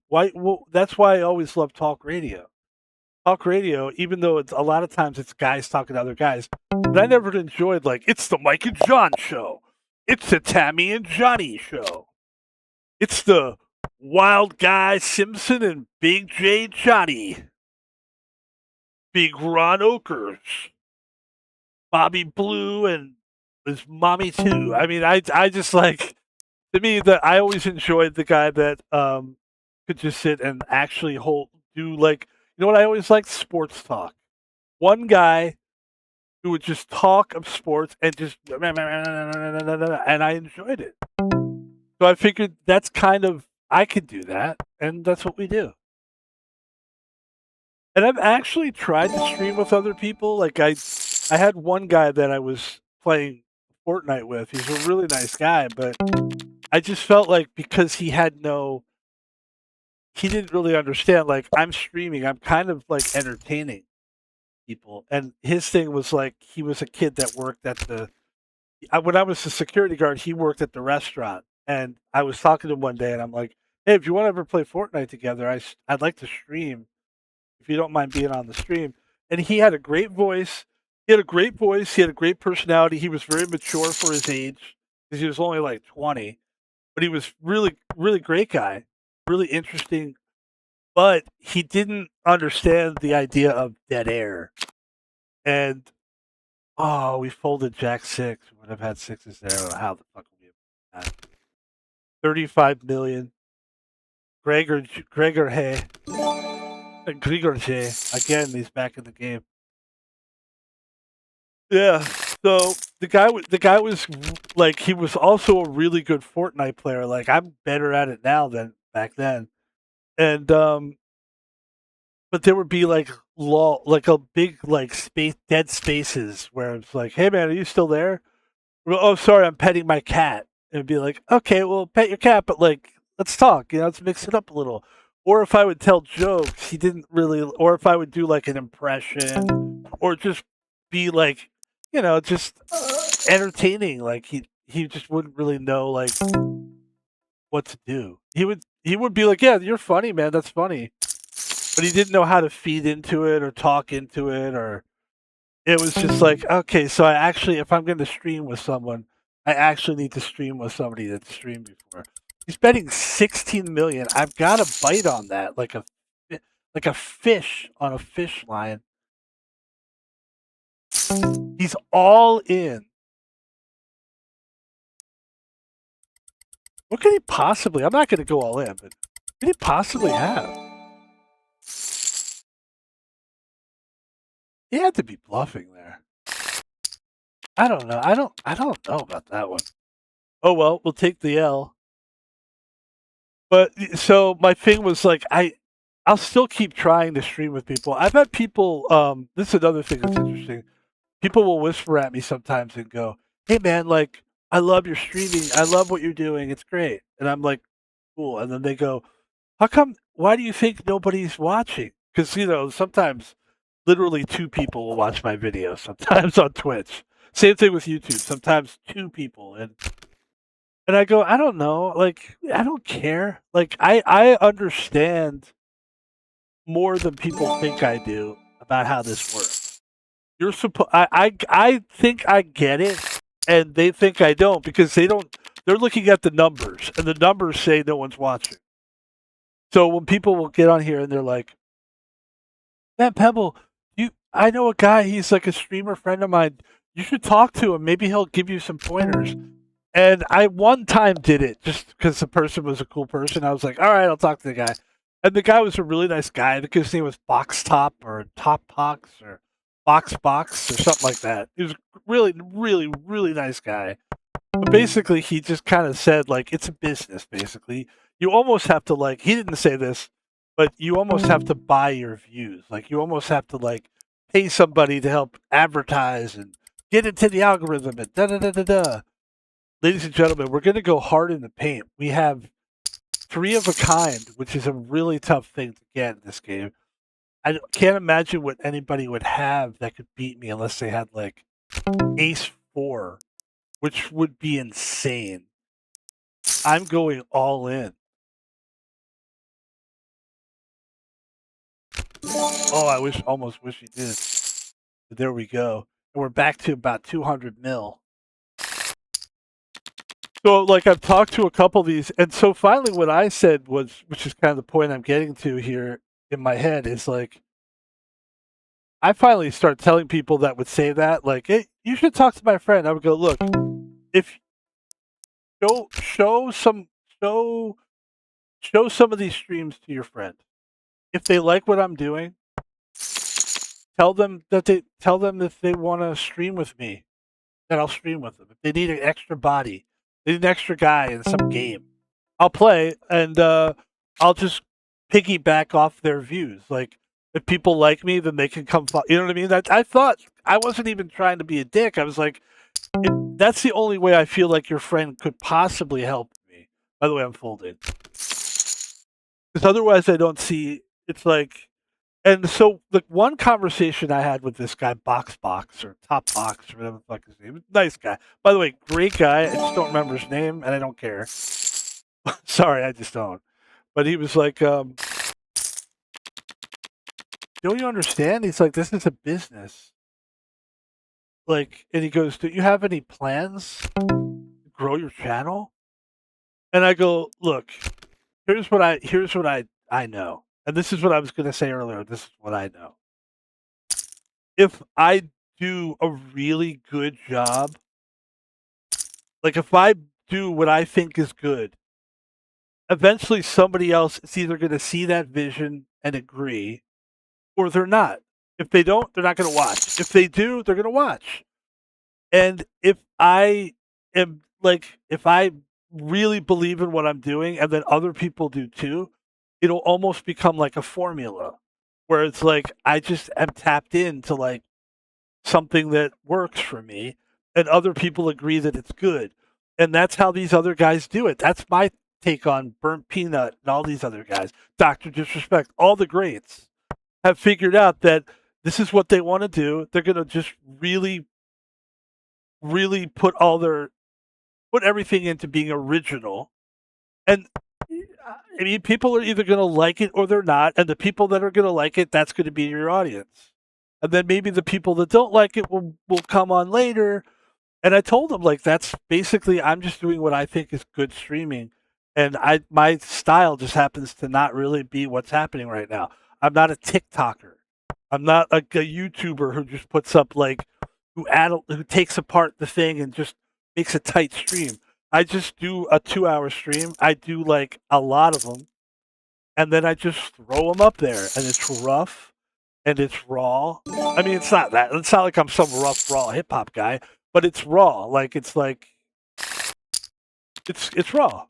That's why I always love talk radio. Talk radio, even though it's a lot of times it's guys talking to other guys, but I never enjoyed like it's the Mike and John show. It's the Tammy and Johnny show. It's the Wild Guy Simpson and Big J Johnny. Big Ron Oakers. Bobby Blue and his mommy too. I mean, I just like, to me, that I always enjoyed the guy that could just sit and actually do like, you know what I always liked? Sports talk. One guy who would just talk of sports and just and I enjoyed it. So I figured that's kind of, I could do that, and that's what we do. And I've actually tried to stream with other people. Like I had one guy that I was playing Fortnite with. He's a really nice guy, but I just felt like because he didn't really understand. Like I'm streaming, I'm kind of like entertaining people, and his thing was like he was a kid that worked at when I was the security guard, he worked at the restaurant, and I was talking to him one day, and I'm like, "Hey, if you want to ever play Fortnite together, I'd like to stream. If you don't mind being on the stream." And he had a great voice. He had a great voice. He had a great personality. He was very mature for his age because he was only like 20, but he was really, really great guy, really interesting. But he didn't understand the idea of dead air. And oh, we folded Jack 6. We would have had sixes there. I don't know how the fuck would we have had 35 million. Gregor Hay. Gregor Hay. Again, he's back in the game. Yeah. So the guy was like, he was also a really good Fortnite player. Like I'm better at it now than back then. And but there would be like like a big like dead spaces where it's like, "Hey man, are you still there?" "Well, oh, sorry, I'm petting my cat." And it'd be like, "Okay, well, pet your cat, but like, let's talk. Let's mix it up a little." Or if I would tell jokes, he didn't really. Or if I would do like an impression, or just be like, just entertaining. Like he just wouldn't really know like what to do. He would be like, "Yeah, you're funny, man. That's funny," but he didn't know how to feed into it or talk into it, or it was just like, okay, so I actually, if I'm going to stream with someone, I actually need to stream with somebody that's streamed before. He's betting 16 million. I've got a bite on that, like a fish on a fish line. He's all in. What could he possibly? I'm not going to go all in, but what could he possibly have? He had to be bluffing there. I don't know. I don't know about that one. Oh well, we'll take the L. But so my thing was like I'll still keep trying to stream with people. I've had people this is another thing that's interesting. People will whisper at me sometimes and go, "Hey man, like I love your streaming. I love what you're doing. It's great." And I'm like, "Cool." And then they go, "How come why do you think nobody's watching?" Cuz sometimes literally two people will watch my video sometimes on Twitch. Same thing with YouTube. Sometimes two people, and I go, I don't know. Like, I don't care. Like, I understand more than people think I do about how this works. You're supposed. I think I get it, and they think I don't because they don't. They're looking at the numbers, and the numbers say no one's watching. So when people will get on here and they're like, "Man, Pebble, I know a guy. He's like a streamer friend of mine. You should talk to him. Maybe he'll give you some pointers." And I one time did it just because the person was a cool person. I was like, all right, I'll talk to the guy. And the guy was a really nice guy. I think his name was Box Top or Top Box or Box Box or something like that. He was really, really, really nice guy. But basically, he just kind of said, like, it's a business, basically. You almost have to, like, he didn't say this, but you almost have to buy your views. Like, you almost have to, like, pay somebody to help advertise and get into the algorithm and da da da da da. Ladies and gentlemen, we're going to go hard in the paint. We have 3 of a kind, which is a really tough thing to get in this game. I can't imagine what anybody would have that could beat me unless they had like Ace 4, which would be insane. I'm going all in. Oh, I almost wish he did. But there we go. And we're back to about 200 mil. So, like, I've talked to a couple of these, and so finally, what I said was, which is kind of the point I'm getting to here in my head, is like, I finally start telling people that would say that, like, hey, you should talk to my friend. I would go, look, if show some of these streams to your friend. If they like what I'm doing, tell them if they want to stream with me, that I'll stream with them. If they need an extra body, they need an extra guy in some game, I'll play and I'll just piggyback off their views. Like if people like me, then they can come. You know what I mean? I thought I wasn't even trying to be a dick. I was like, that's the only way I feel like your friend could possibly help me. By the way, I'm folding because otherwise I don't see. It's like, and so the one conversation I had with this guy, Box or Top Box or whatever the fuck his name, nice guy. By the way, great guy. I just don't remember his name, and I don't care. Sorry, I just don't. But he was like, don't you understand? He's like, this is a business. Like, and he goes, do you have any plans to grow your channel? And I go, look, here's what I know. And this is what I was going to say earlier. This is what I know. If I do a really good job, like if I do what I think is good, eventually somebody else is either going to see that vision and agree, or they're not. If they don't, they're not going to watch. If they do, they're going to watch. And if I really believe in what I'm doing and then other people do too, it'll almost become like a formula where it's like I just am tapped into like something that works for me and other people agree that it's good. And that's how these other guys do it. That's my take on Burnt Peanut and all these other guys. Dr. Disrespect, all the greats have figured out that this is what they want to do. They're going to just really put everything into being original. And I mean, people are either going to like it or they're not. And the people that are going to like it, that's going to be your audience. And then maybe the people that don't like it will come on later. And I told them, like, that's basically, I'm just doing what I think is good streaming. And my style just happens to not really be what's happening right now. I'm not a TikToker. I'm not like a YouTuber who just puts up like, who takes apart the thing and just makes a tight stream. I just do a 2-hour stream. I do like a lot of them, and then I just throw them up there, and it's rough and it's raw. I mean, it's not like I'm some rough raw hip hop guy, but it's raw. Like it's raw.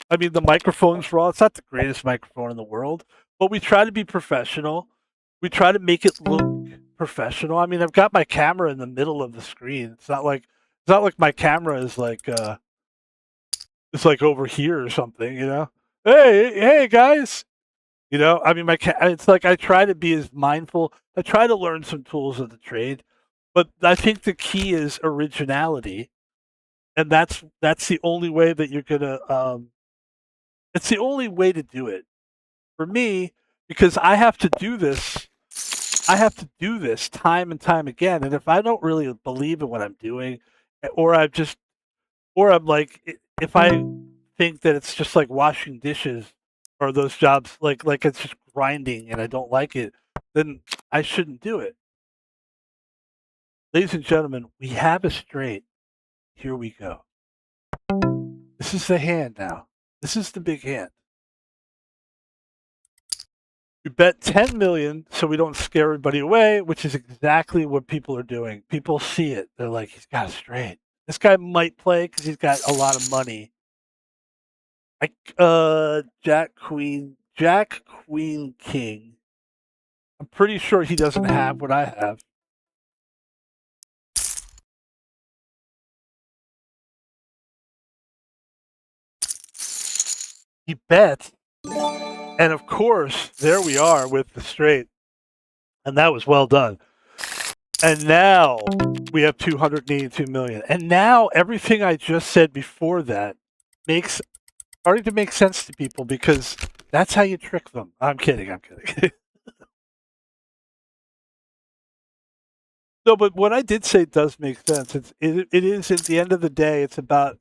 I mean, the microphone's raw. It's not the greatest microphone in the world, but we try to be professional. We try to make it look professional. I mean, I've got my camera in the middle of the screen. It's not like my camera is like it's like over here or something, you know. Hey guys, you know. I mean, it's like I try to be as mindful. I try to learn some tools of the trade, but I think the key is originality, and that's the only way that you're gonna. It's the only way to do it for me because I have to do this. I have to do this time and time again, and if I don't really believe in what I'm doing, or Or I'm like, if I think that it's just like washing dishes or those jobs, like it's just grinding and I don't like it, then I shouldn't do it. Ladies and gentlemen, we have a straight. Here we go. This is the hand now. This is the big hand. We bet 10 million so we don't scare everybody away, which is exactly what people are doing. People see it. They're like, he's got a straight. This guy might play because he's got a lot of money. Jack, Queen, King. I'm pretty sure he doesn't have what I have. He bet. And of course, there we are with the straight. And that was well done. And now we have 282 million. And now everything I just said before that makes starting to make sense to people because that's how you trick them. I'm kidding. No, but what I did say does make sense. It is at the end of the day, it's about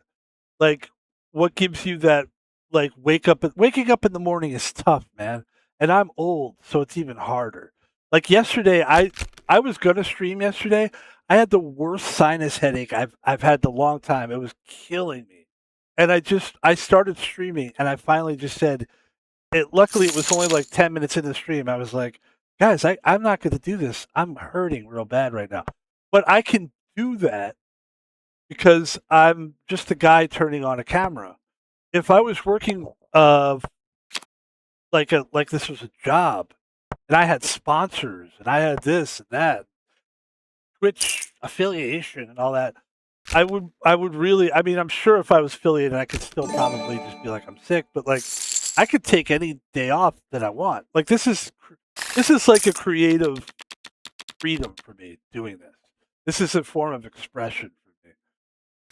like what gives you that like waking up in the morning is tough, man. And I'm old, so it's even harder. Like yesterday, I was gonna stream yesterday. I had the worst sinus headache I've had in a long time. It was killing me. And I started streaming and I finally just said luckily it was only like 10 minutes into the stream. I was like, guys, I'm not gonna do this. I'm hurting real bad right now. But I can do that because I'm just a guy turning on a camera. If I was working like this was a job and I had sponsors and I had this and that, Twitch affiliation and all that, I would really I mean I'm sure if I was affiliated I could still probably just be like I'm sick, but like I could take any day off that I want. Like this is like a creative freedom for me doing this. This is a form of expression for me.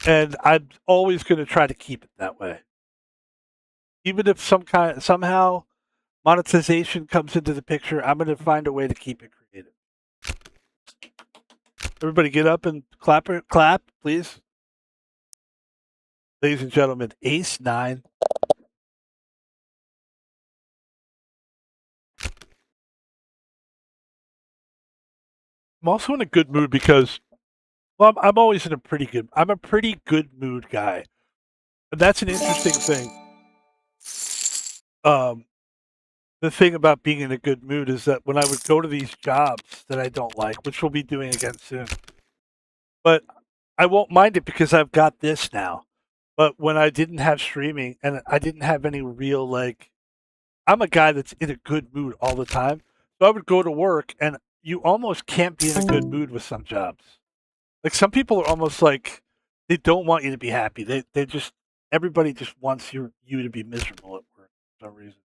And I'm always going to try to keep it that way. Even if somehow monetization comes into the picture, I'm going to find a way to keep it creative. Everybody get up and clap, please. Ladies and gentlemen, ace 9. I'm also in a good mood because I'm always in I'm a pretty good mood guy. And that's an interesting thing. Um, the thing about being in a good mood is that when I would go to these jobs that I don't like, which we'll be doing again soon, but I won't mind it because I've got this now. But when I didn't have streaming and I didn't have any real like, I'm a guy that's in a good mood all the time. So I would go to work and you almost can't be in a good mood with some jobs. Like some people are almost like they don't want you to be happy. They just everybody just wants you to be miserable at work for some reason.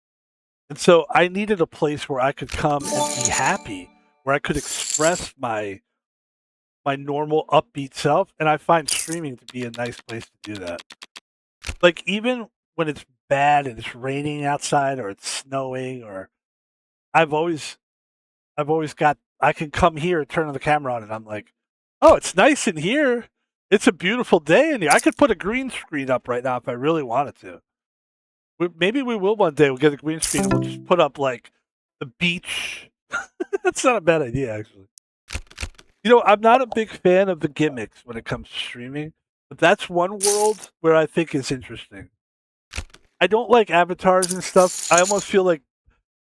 And so I needed a place where I could come and be happy, where I could express my normal upbeat self, and I find streaming to be a nice place to do that. Like even when it's bad and it's raining outside or it's snowing or I've always I've always got I can come here and turn on the camera on and I'm like, "Oh, it's nice in here. It's a beautiful day in here. I could put a green screen up right now if I really wanted to." Maybe we will one day. We'll get a green screen and we'll just put up like the beach. That's not a bad idea, actually. You know, I'm not a big fan of the gimmicks when it comes to streaming, but that's one world where I think is interesting. I don't like avatars and stuff. I almost feel like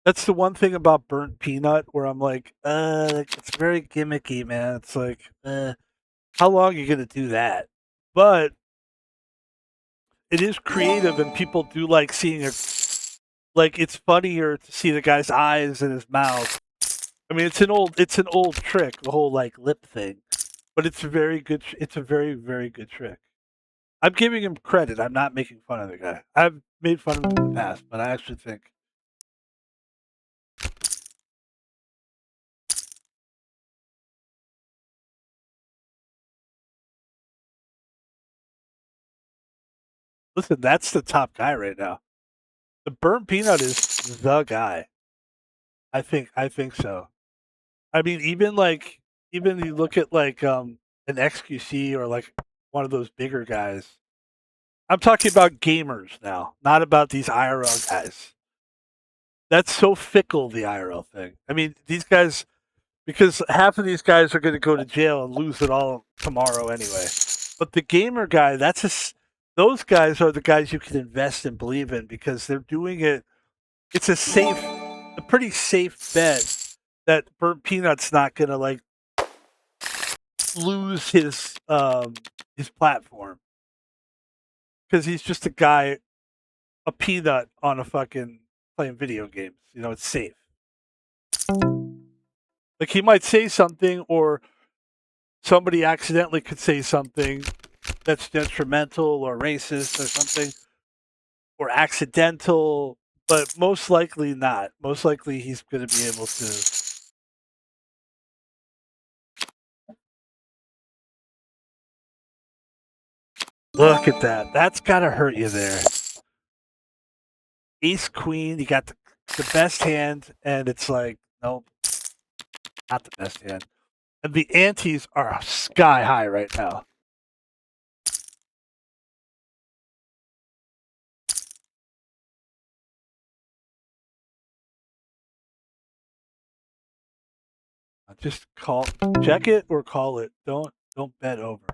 that's the one thing about Burnt Peanut where I'm like, it's very gimmicky, man. It's like, how long are you gonna do that? But it is creative, and people do like seeing a like. It's funnier to see the guy's eyes and his mouth. I mean, it's an old trick, the whole like lip thing, but it's a very good. It's a very good trick. I'm giving him credit. I'm not making fun of the guy. I've made fun of him in the past, but I actually think. Listen, that's the top guy right now. The burnt peanut is the guy. I think so. I mean, even you look at like an XQC or like one of those bigger guys. I'm talking about gamers now, not about these IRL guys. That's so fickle, the IRL thing. I mean, these guys, because half of these guys are going to go to jail and lose it all tomorrow anyway. But the gamer guy, those guys are the guys you can invest and believe in because they're doing it. It's a pretty safe bet that Burnt Peanut's not going to like lose his platform because he's just a guy, a peanut on a fucking playing video games. You know, it's safe. Like he might say something, or somebody accidentally could say something that's detrimental or racist or something, or accidental, but most likely not. Most likely he's going to be able to. Look at that. That's got to hurt you there. Ace Queen, you got the best hand, and it's like, nope, not the best hand. And the antes are sky high right now. Just check it or call it. Don't bet over.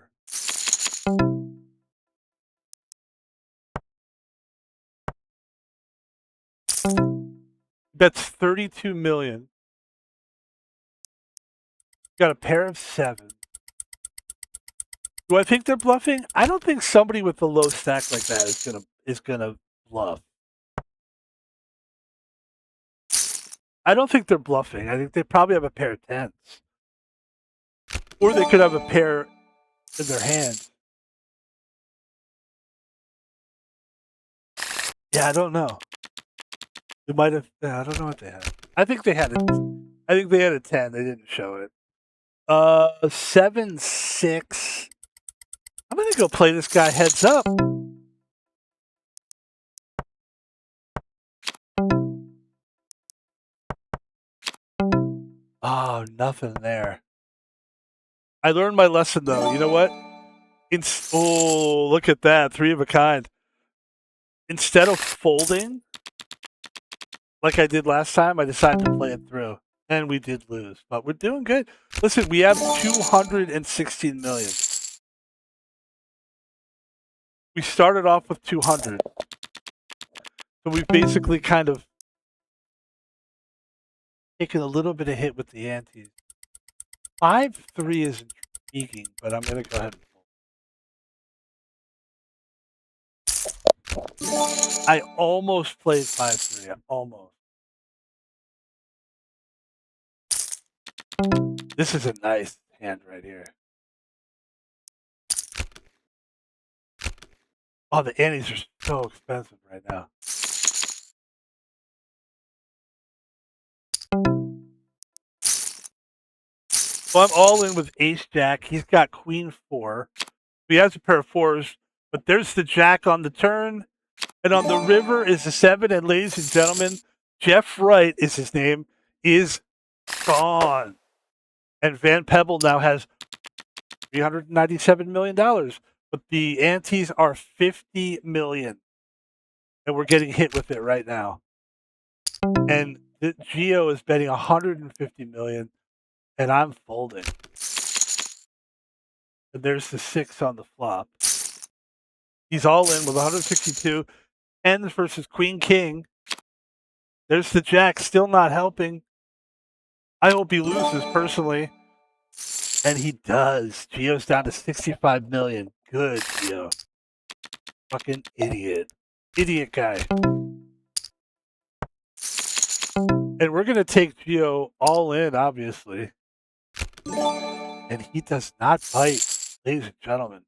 That's 32 million. Got a pair of 7. Do I think they're bluffing? I don't think somebody with a low stack like that is gonna bluff. I don't think they're bluffing. I think they probably have a pair of 10s. Or they could have a pair in their hand. Yeah, I don't know. They might have. I don't know what they had. I think they had a 10. They didn't show it. 7-6. I'm gonna go play this guy heads up. Oh, nothing there. I learned my lesson though. You know what? Oh, look at that. 3 of a kind. Instead of folding like I did last time, I decided to play it through. And we did lose, but we're doing good. Listen, we have 216 million. We started off with 200. So we've basically kind of taken a little bit of hit with the antes. 5-3 is intriguing, but I'm going to go ahead and fold. I almost played 5-3. Almost. This is a nice hand right here. Oh, the antes are so expensive right now. So I'm all in with ace jack. He's got queen 4. He has a pair of 4s, but there's the jack on the turn. And on the river is the 7. And ladies and gentlemen, Jeff Wright is his name, is gone. And Van Pebble now has $397 million. But the antes are 50 million. And we're getting hit with it right now. And the Geo is betting 150 million. And I'm folding. And there's the 6 on the flop. He's all in with 162. Tens versus Queen King. There's the jack, still not helping. I hope he loses personally. And he does. Geo's down to 65 million. Good, Geo. Fucking idiot. Idiot guy. And we're going to take Geo all in, obviously. And he does not bite, ladies and gentlemen.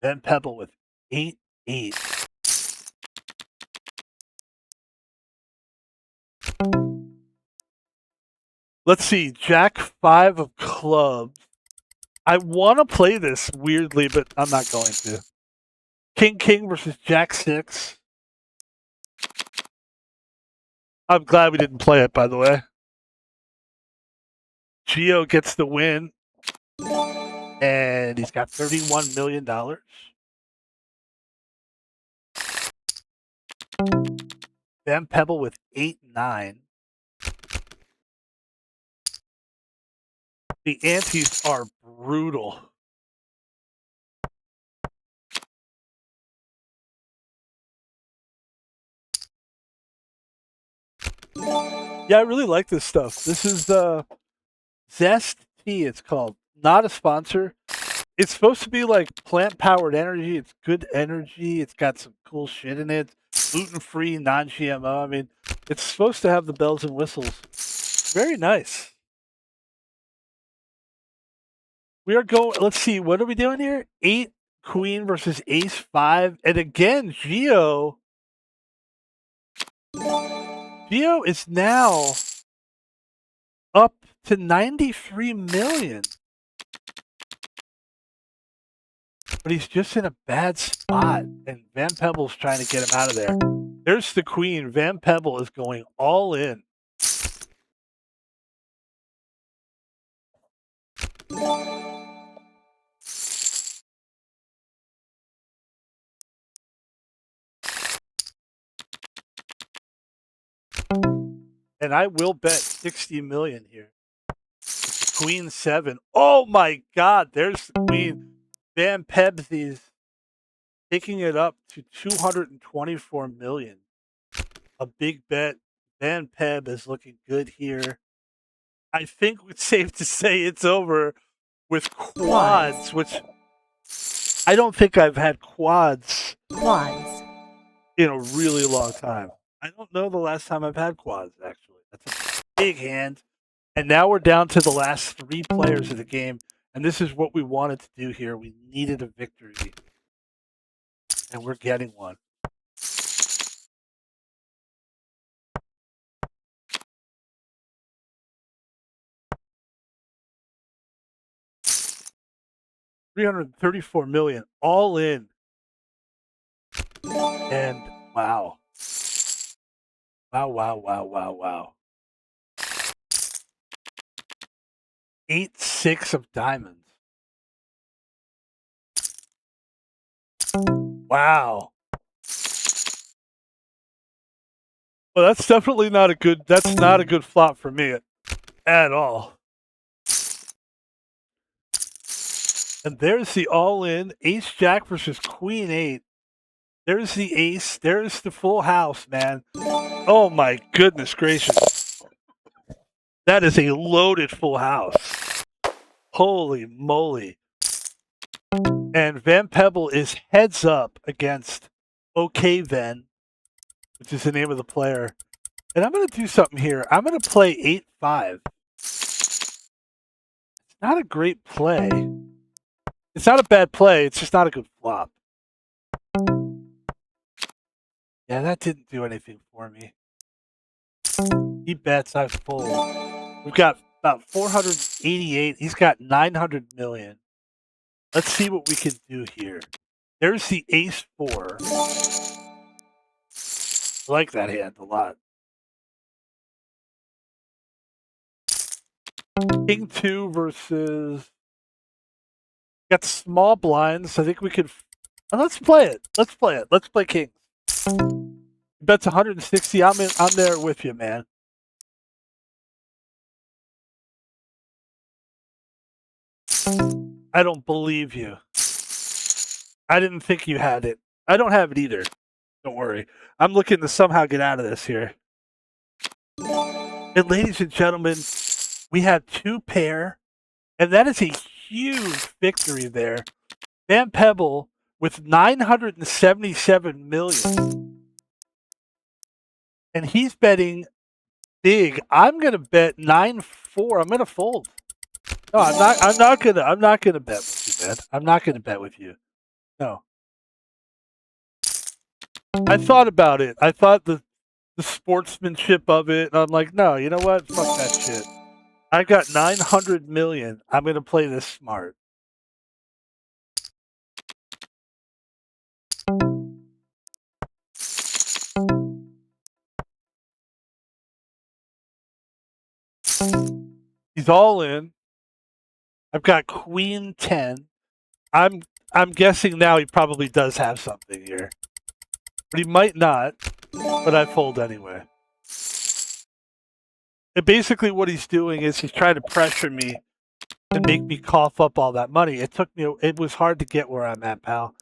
Van Pebble with 8-8. Let's see. Jack 5 of clubs. I want to play this weirdly, but I'm not going to. King King versus Jack 6. I'm glad we didn't play it, by the way. Geo gets the win. And he's got $31 million. Van Pebble with 8-9. The antes are brutal. Yeah, I really like this stuff. This is Zest Tea, it's called. Not a sponsor. It's supposed to be like plant-powered energy. It's good energy. It's got some cool shit in it. Gluten-free, non-GMO. I mean, it's supposed to have the bells and whistles. Very nice. We are going, let's see, what are we doing here? 8 queen versus ace 5. And again, Geo is now up to 93 million. But he's just in a bad spot, and Van Pebble's trying to get him out of there. There's the queen. Van Pebble is going all in. And I will bet 60 million here. Queen 7. Oh my God, there's the queen. Van Pebbles taking it up to 224 million. A big bet. Van Peb is looking good here. I think it's safe to say it's over with quads, which I don't think I've had quads in a really long time. I don't know the last time I've had quads, actually. That's a big hand. And now we're down to the last 3 players of the game. And this is what we wanted to do here. We needed a victory. And we're getting one. $334 million all in. And wow. Wow. 8-6 of diamonds. Wow. Well, that's definitely not a good. That's not a good flop for me at all. And there's the all-in ace jack versus queen 8. There's the ace. There's the full house, man. Oh my goodness gracious. That is a loaded full house. Holy moly. And Van Pebble is heads up against OK Ven, which is the name of the player. And I'm going to do something here. I'm going to play 8-5. It's not a great play. It's not a bad play. It's just not a good flop. Yeah, that didn't do anything for me. He bets, I fold. We've got about 488. He's got 900 million. Let's see what we can do here. There's the ace 4. I like that hand a lot. King 2 versus... Got small blinds. I think we could... let's play it. Let's play kings. Bets 160. I'm there with you, man. I don't believe you. I didn't think you had it. I don't have it either. Don't worry. I'm looking to somehow get out of this here. And ladies and gentlemen, we have 2 pair, and that is a huge victory there. Van Pebble with 977 million. And he's betting big. I'm gonna bet 9-4. I'm gonna fold. No, I'm not gonna bet with you, man. I'm not gonna bet with you. No. I thought about it. I thought the sportsmanship of it, and I'm like, no, you know what? Fuck that shit. I got 900 million. I'm gonna play this smart. He's all in. I've got queen 10. I'm guessing now he probably does have something here. But he might not. but I fold anyway. And basically what he's doing is he's trying to pressure me and make me cough up all that money. It was hard to get where I'm at, pal.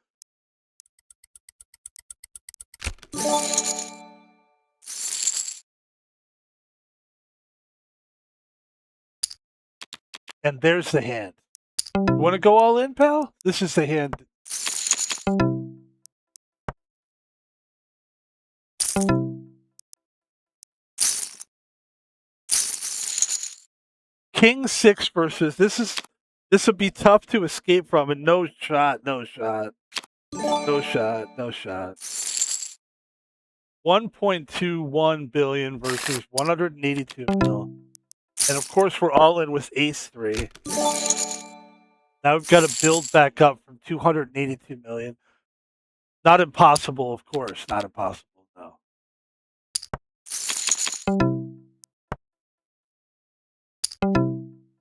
And there's the hand. You want to go all in, pal? This is the hand. King 6 versus this would be tough to escape from, and no shot. 1.21 billion versus 182 mil. And of course we're all in with ace 3. Now we've got to build back up from 282 million. Not impossible, of course. Not impossible, no.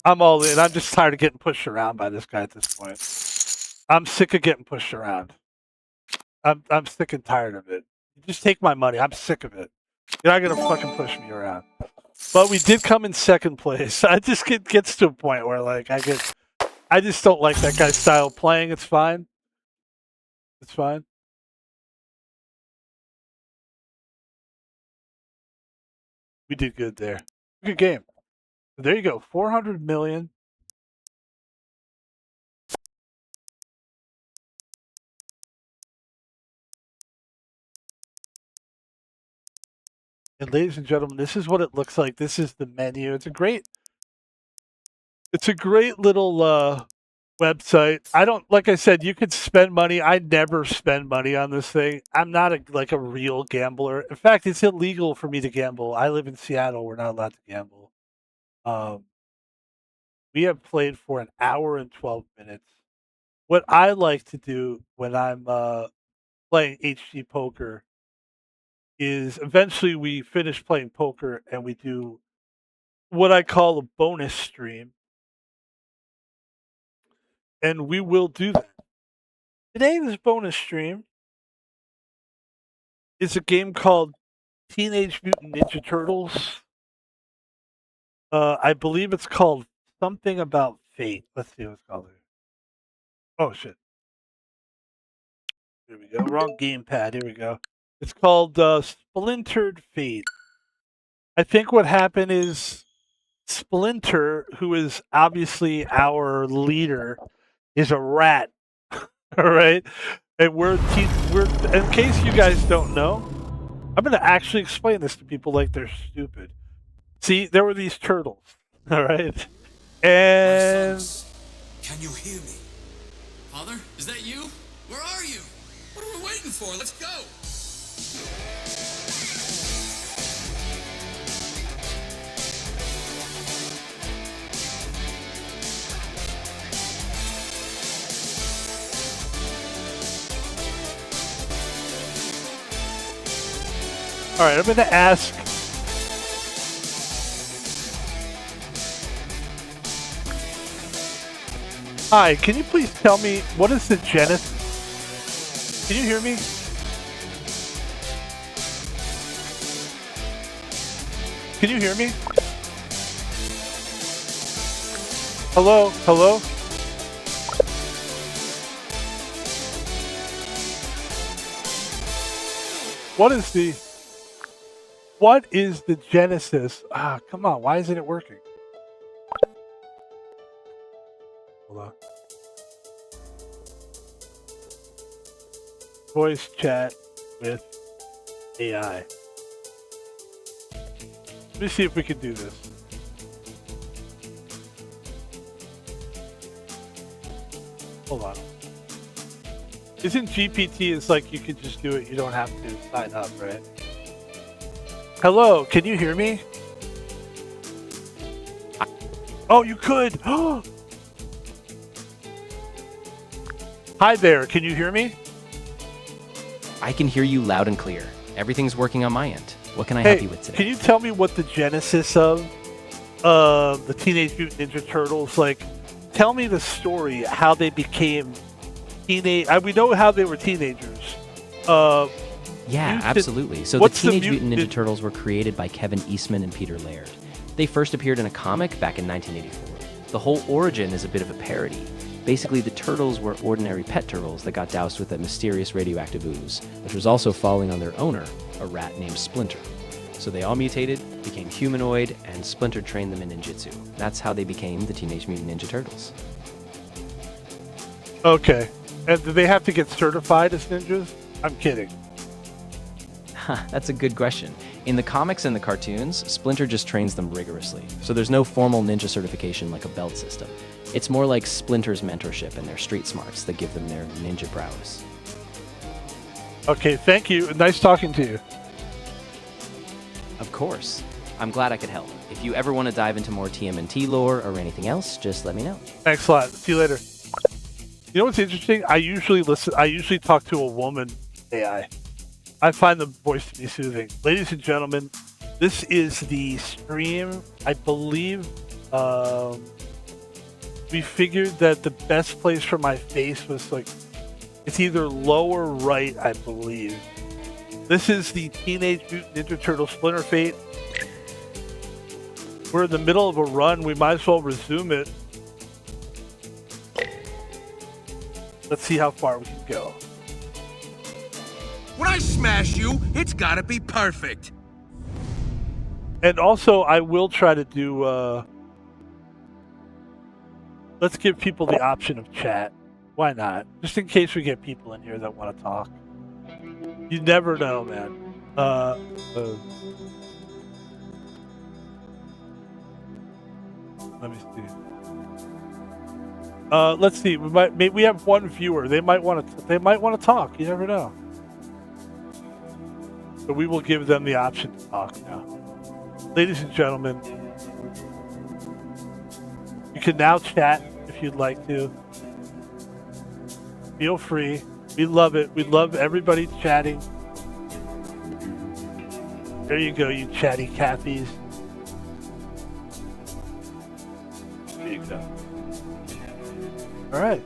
I'm all in. I'm just tired of getting pushed around by this guy at this point. I'm sick of getting pushed around. I'm sick and tired of it. Just take my money. I'm sick of it. You're not gonna fucking push me around. But we did come in second place. I just gets to a point where like I just don't like that guy's style of playing. It's fine. It's fine. We did good there. Good game. There you go. 400 million. And ladies and gentlemen, this is what it looks like. This is the menu. It's a great little website. I don't, like I said, you could spend money. I never spend money on this thing. I'm not like a real gambler. In fact, it's illegal for me to gamble. I live in Seattle. We're not allowed to gamble. We have played for an hour and 12 minutes. What I like to do when I'm playing HD poker is eventually we finish playing poker and we do what I call a bonus stream. And we will do that. Today's bonus stream is a game called Teenage Mutant Ninja Turtles. I believe it's called something about fate. Let's see what it's called. Oh, shit. Here we go. Wrong gamepad. Here we go. It's called Splintered Fate. I think what happened is Splinter, who is obviously our leader, is a rat. All right? And we're in case you guys don't know, I'm going to actually explain this to people like they're stupid. See, there were these turtles. All right? And can you hear me? Father, is that you? Where are you? What are we waiting for? Let's go. all right, I'm going to ask. Hi, can you please tell me what is the genesis? Can you hear me? Can you hear me? Hello? Hello? What is the genesis? Ah, come on, why isn't it working? Hold on. Voice chat with AI. Let me see if we can do this. Hold on. Isn't GPT is like you could just do it, you don't have to sign up, right? Hello, can you hear me? Oh, you could! Hi there, can you hear me? I can hear you loud and clear. Everything's working on my end. What can I help you with today? Can you tell me what the genesis of the Teenage Mutant Ninja Turtles, like, tell me the story, how they became teenage. We know how they were teenagers, Yeah, absolutely. So the What's the Teenage Mutant Ninja mutant- Turtles were created by Kevin Eastman and Peter Laird. They first appeared in a comic back in 1984. The whole origin is a bit of a parody. Basically, the turtles were ordinary pet turtles that got doused with a mysterious radioactive ooze, which was also falling on their owner, a rat named Splinter. So they all mutated, became humanoid, and Splinter trained them in ninjutsu. That's how they became the Teenage Mutant Ninja Turtles. Okay. And do they have to get certified as ninjas? I'm kidding. That's a good question. In the comics and the cartoons, Splinter just trains them rigorously, so there's no formal ninja certification like a belt system. It's more like Splinter's mentorship and their street smarts that give them their ninja prowess. Okay, thank you. Nice talking to you. Of course. I'm glad I could help. If you ever want to dive into more TMNT lore or anything else, just let me know. Thanks a lot. See you later. You know what's interesting? I usually talk to a woman AI. I find the voice to be soothing. Ladies and gentlemen, this is the stream. I believe we figured that the best place for my face was like, it's either lower right, I believe. This is the Teenage Mutant Ninja Turtles Splinter Fate. We're in the middle of a run. We might as well resume it. Let's see how far we can go. When I smash you, it's gotta be perfect. And also, I will try to do, let's give people the option of chat. Why not? Just in case we get people in here that want to talk. You never know, man. Let me see. Let's see. We have one viewer. They might want to talk. You never know. So we will give them the option to talk now. Ladies and gentlemen, you can now chat if you'd like to. Feel free. We love it. We love everybody chatting. There you go, you chatty Cathies. There you go. All right.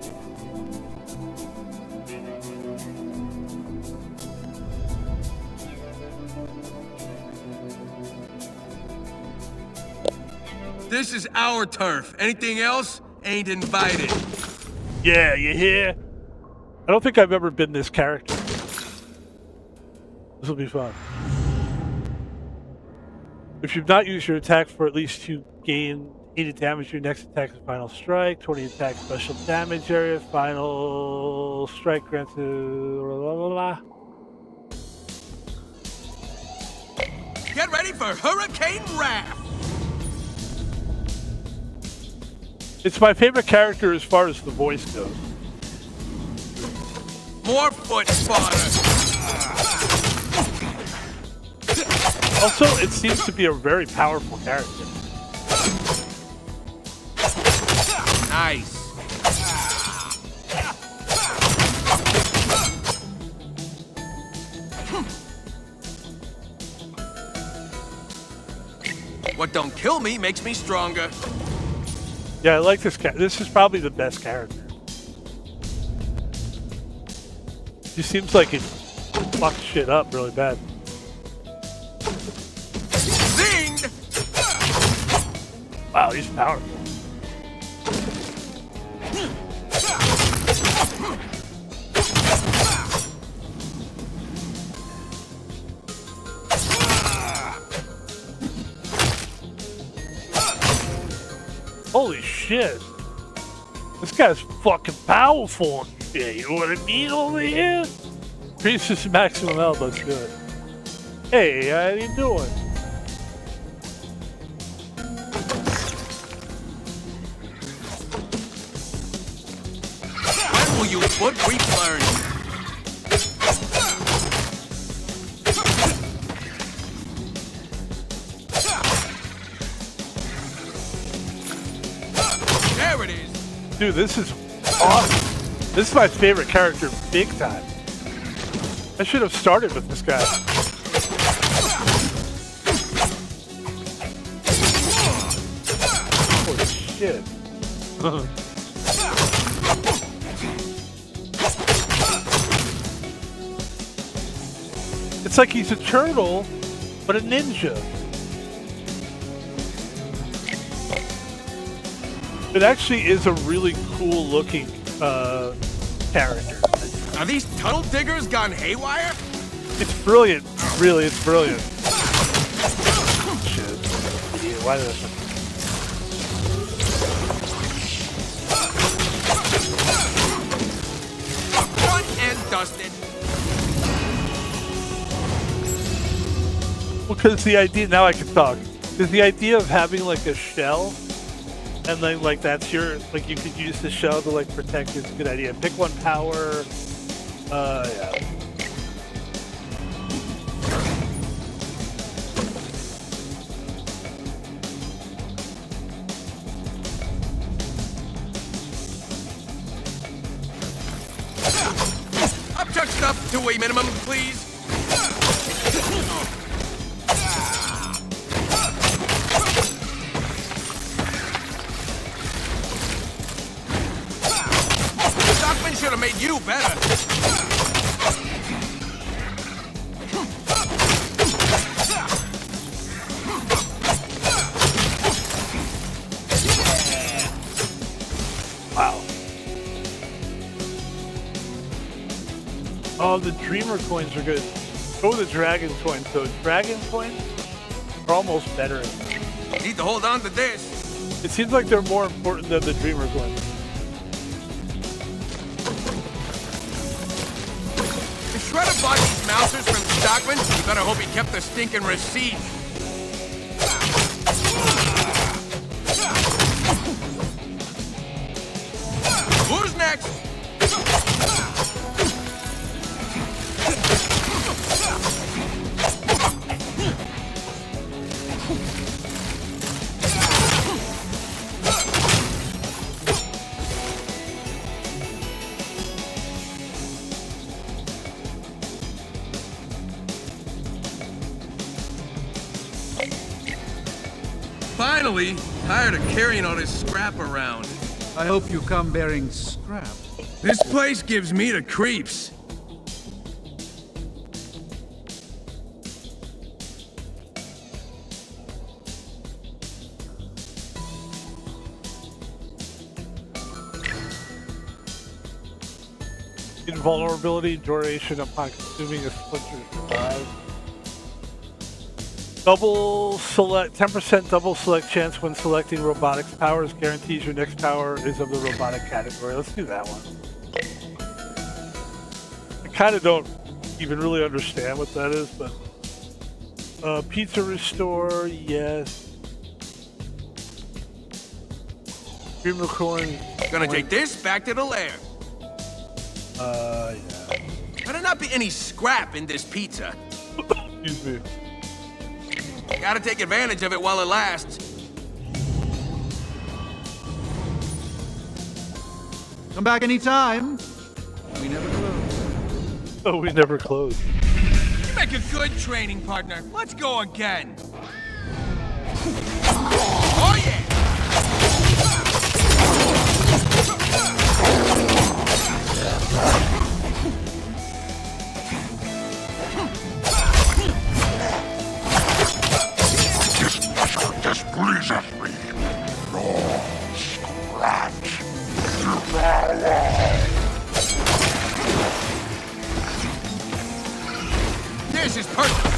This is our turf. Anything else ain't invited. Yeah, you hear? I don't think I've ever been this character. This will be fun. If you've not used your attack for at least 2 gain 80 damage, your next attack is final strike. 20 attack special damage area. Final strike grants to... Get ready for Hurricane Wrath. It's my favorite character as far as the voice goes. More foot spotter. Also, it seems to be a very powerful character. Nice. What don't kill me makes me stronger. Yeah, I like this character. This is probably the best character. He seems like it fucks shit up really bad. Zinged! Wow, he's powerful. Holy shit. This guy's fucking powerful and shit. You know what I mean over here? Increase this maximum health. Let's do it. Hey, how you doing? When will you put learn? There it is. Dude, this is awesome. This is my favorite character big time. I should have started with this guy. Holy shit. It's like he's a turtle, but a ninja. It actually is a really cool looking character. Are these tunnel diggers gone haywire? It's brilliant. Really, it's brilliant. Shit. Yeah, why did I... Done and dusted. Well, because the idea... Now I can talk. Because the idea of having, like, a shell... And then, like, that's your... Like, you could use the shell to, like, protect is a good idea. Pick one power... yeah. Upchuck stuff to a minimum, please. Stockman should have made you better. Wow. Oh, the Dreamer coins are good. Go with the Dragon coins, though. Dragon coins are almost better. Need to hold on to this. It seems like they're more important than the Dreamer coins. The Shredder bought these mousers from Stockman. You better hope he kept the stinking receipt. Who's next? Finally, tired of carrying all this scrap around. I hope you come bearing scrap. This place gives me the creeps. Invulnerability duration upon consuming a splinter survive. Double select 10% double select chance when selecting robotics powers guarantees your next power is of the robotic category. Let's do that one. I kind of don't even really understand what that is, but pizza restore, yes. Dreamer coin. Gonna take this back to the lair. Yeah. Better not be any scrap in this pizza. Excuse me. Gotta take advantage of it while it lasts. Come back anytime. We never close. Oh, we never close. You make a good training partner. Let's go again. Oh yeah! Displeases me. No scratch. This is perfect.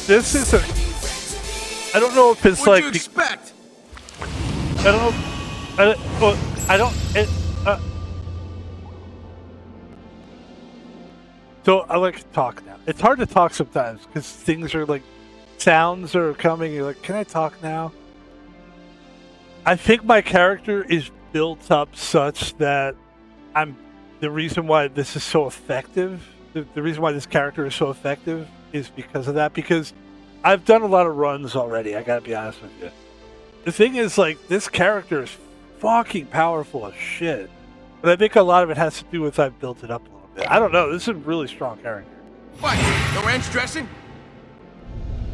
this isn't. I don't know if it's What'd like. you expect? I don't know. I don't. So I like to talk now. It's hard to talk sometimes because things are like, sounds are coming. You're like, can I talk now? I think my character is built up such that the reason why this is so effective, the reason why this character is so effective is because of that. Because I've done a lot of runs already. I gotta be honest with you. The thing is, like, this character is fucking powerful as shit. But I think a lot of it has to do with I've built it up a little bit. I don't know. This is a really strong character. What? The ranch dressing?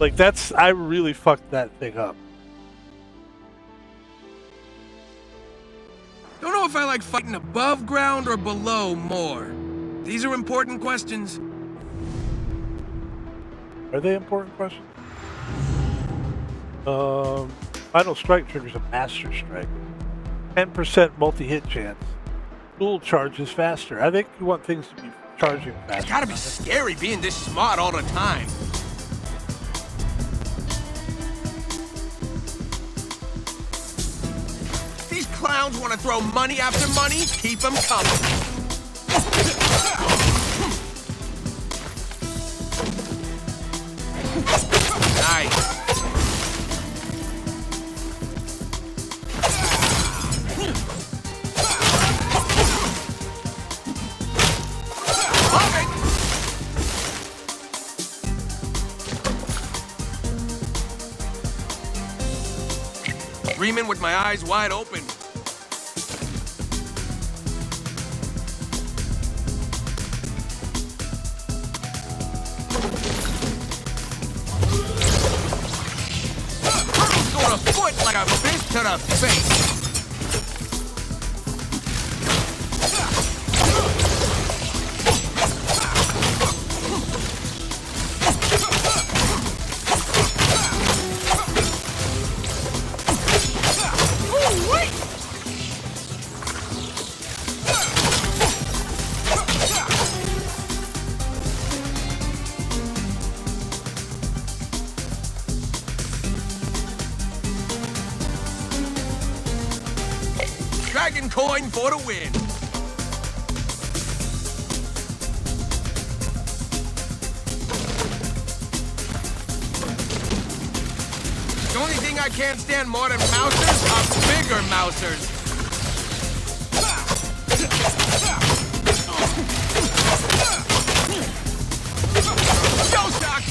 Like, I really fucked that thing up. Don't know if I like fighting above ground or below more. These are important questions. Are they important questions? Final strike triggers a master strike. 10% multi-hit chance. Dual charges faster. I think you want things to be charging faster. It's gotta be scary being this smart all the time. These clowns want to throw money after money? Keep them coming. Nice. Dreaming with my eyes wide open. Going a foot like a fist to the face. Dragon coin for the win. The only thing I can't stand more than mousers are bigger mousers. Show stock!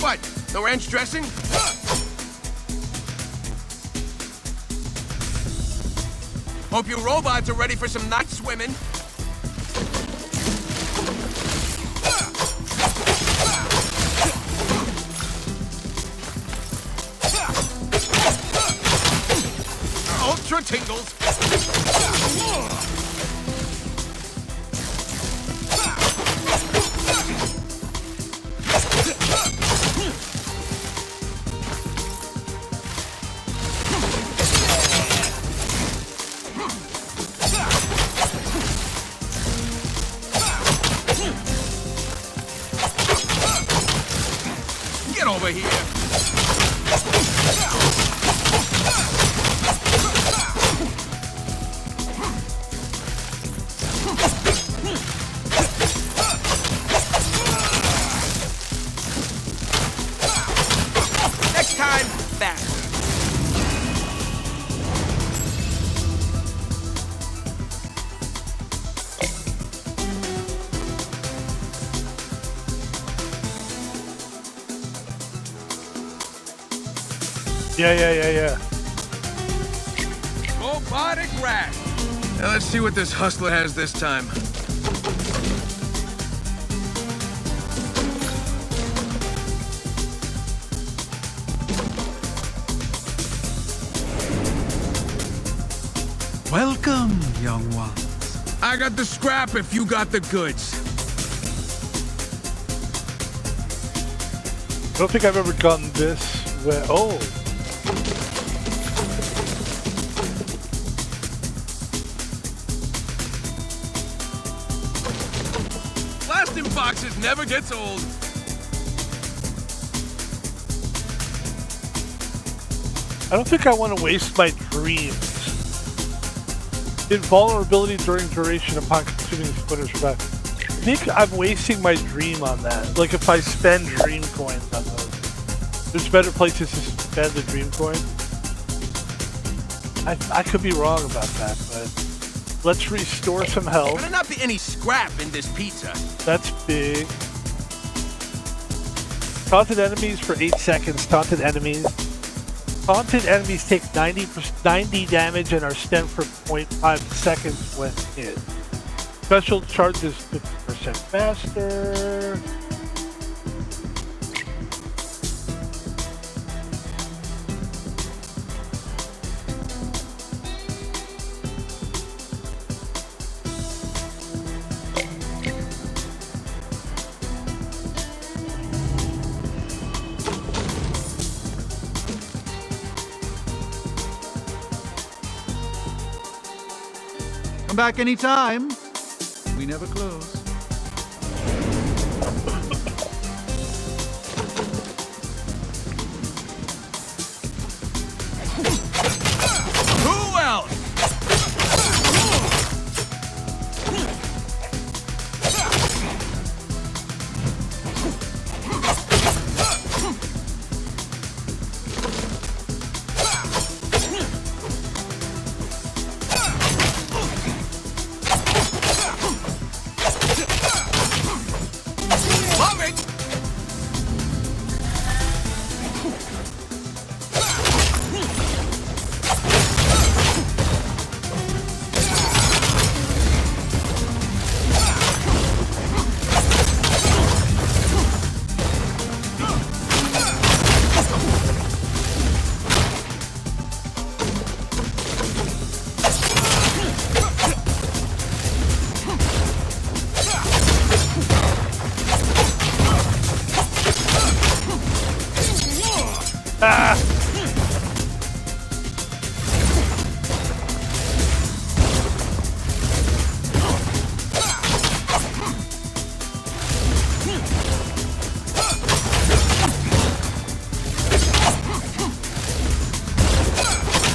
What? No ranch dressing? Hope you robots are ready for some night swimming. Ultra tingles. Get over here. Next time, faster. Yeah. Go robotic rat. Now let's see what this hustler has this time. Welcome, young ones. I got the scrap if you got the goods. I don't think I've ever gotten this where. Oh. Blasting boxes never gets old. I don't think I want to waste my dreams. Invulnerability during duration upon consuming Splinter's revive. I think I'm wasting my dream on that. Like if I spend dream coins on those. There's better places to spend the dream coin. I could be wrong about that, but let's restore some health. Better not be any scrap in this pizza. That's big. Taunted enemies for 8 seconds. Taunted enemies. Taunted enemies take 90 damage and are stunned for 0.5 seconds when hit. Special charges 50% faster. Come back anytime. We never close. Who else? Love it!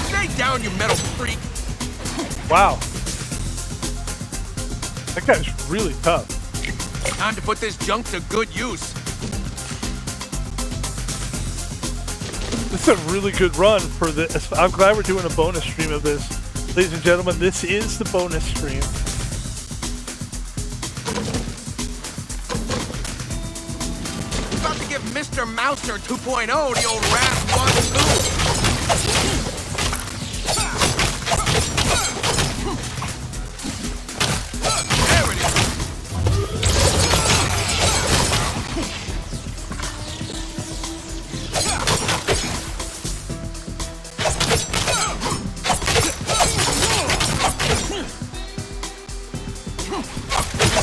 Stay down, you metal freak! Wow. That guy's really tough. Time to put this junk to good use. This is a really good run for this. I'm glad we're doing a bonus stream of this. Ladies and gentlemen, this is the bonus stream. About to give Mr. Mouser 2.0 the old rat 1-2. There it is.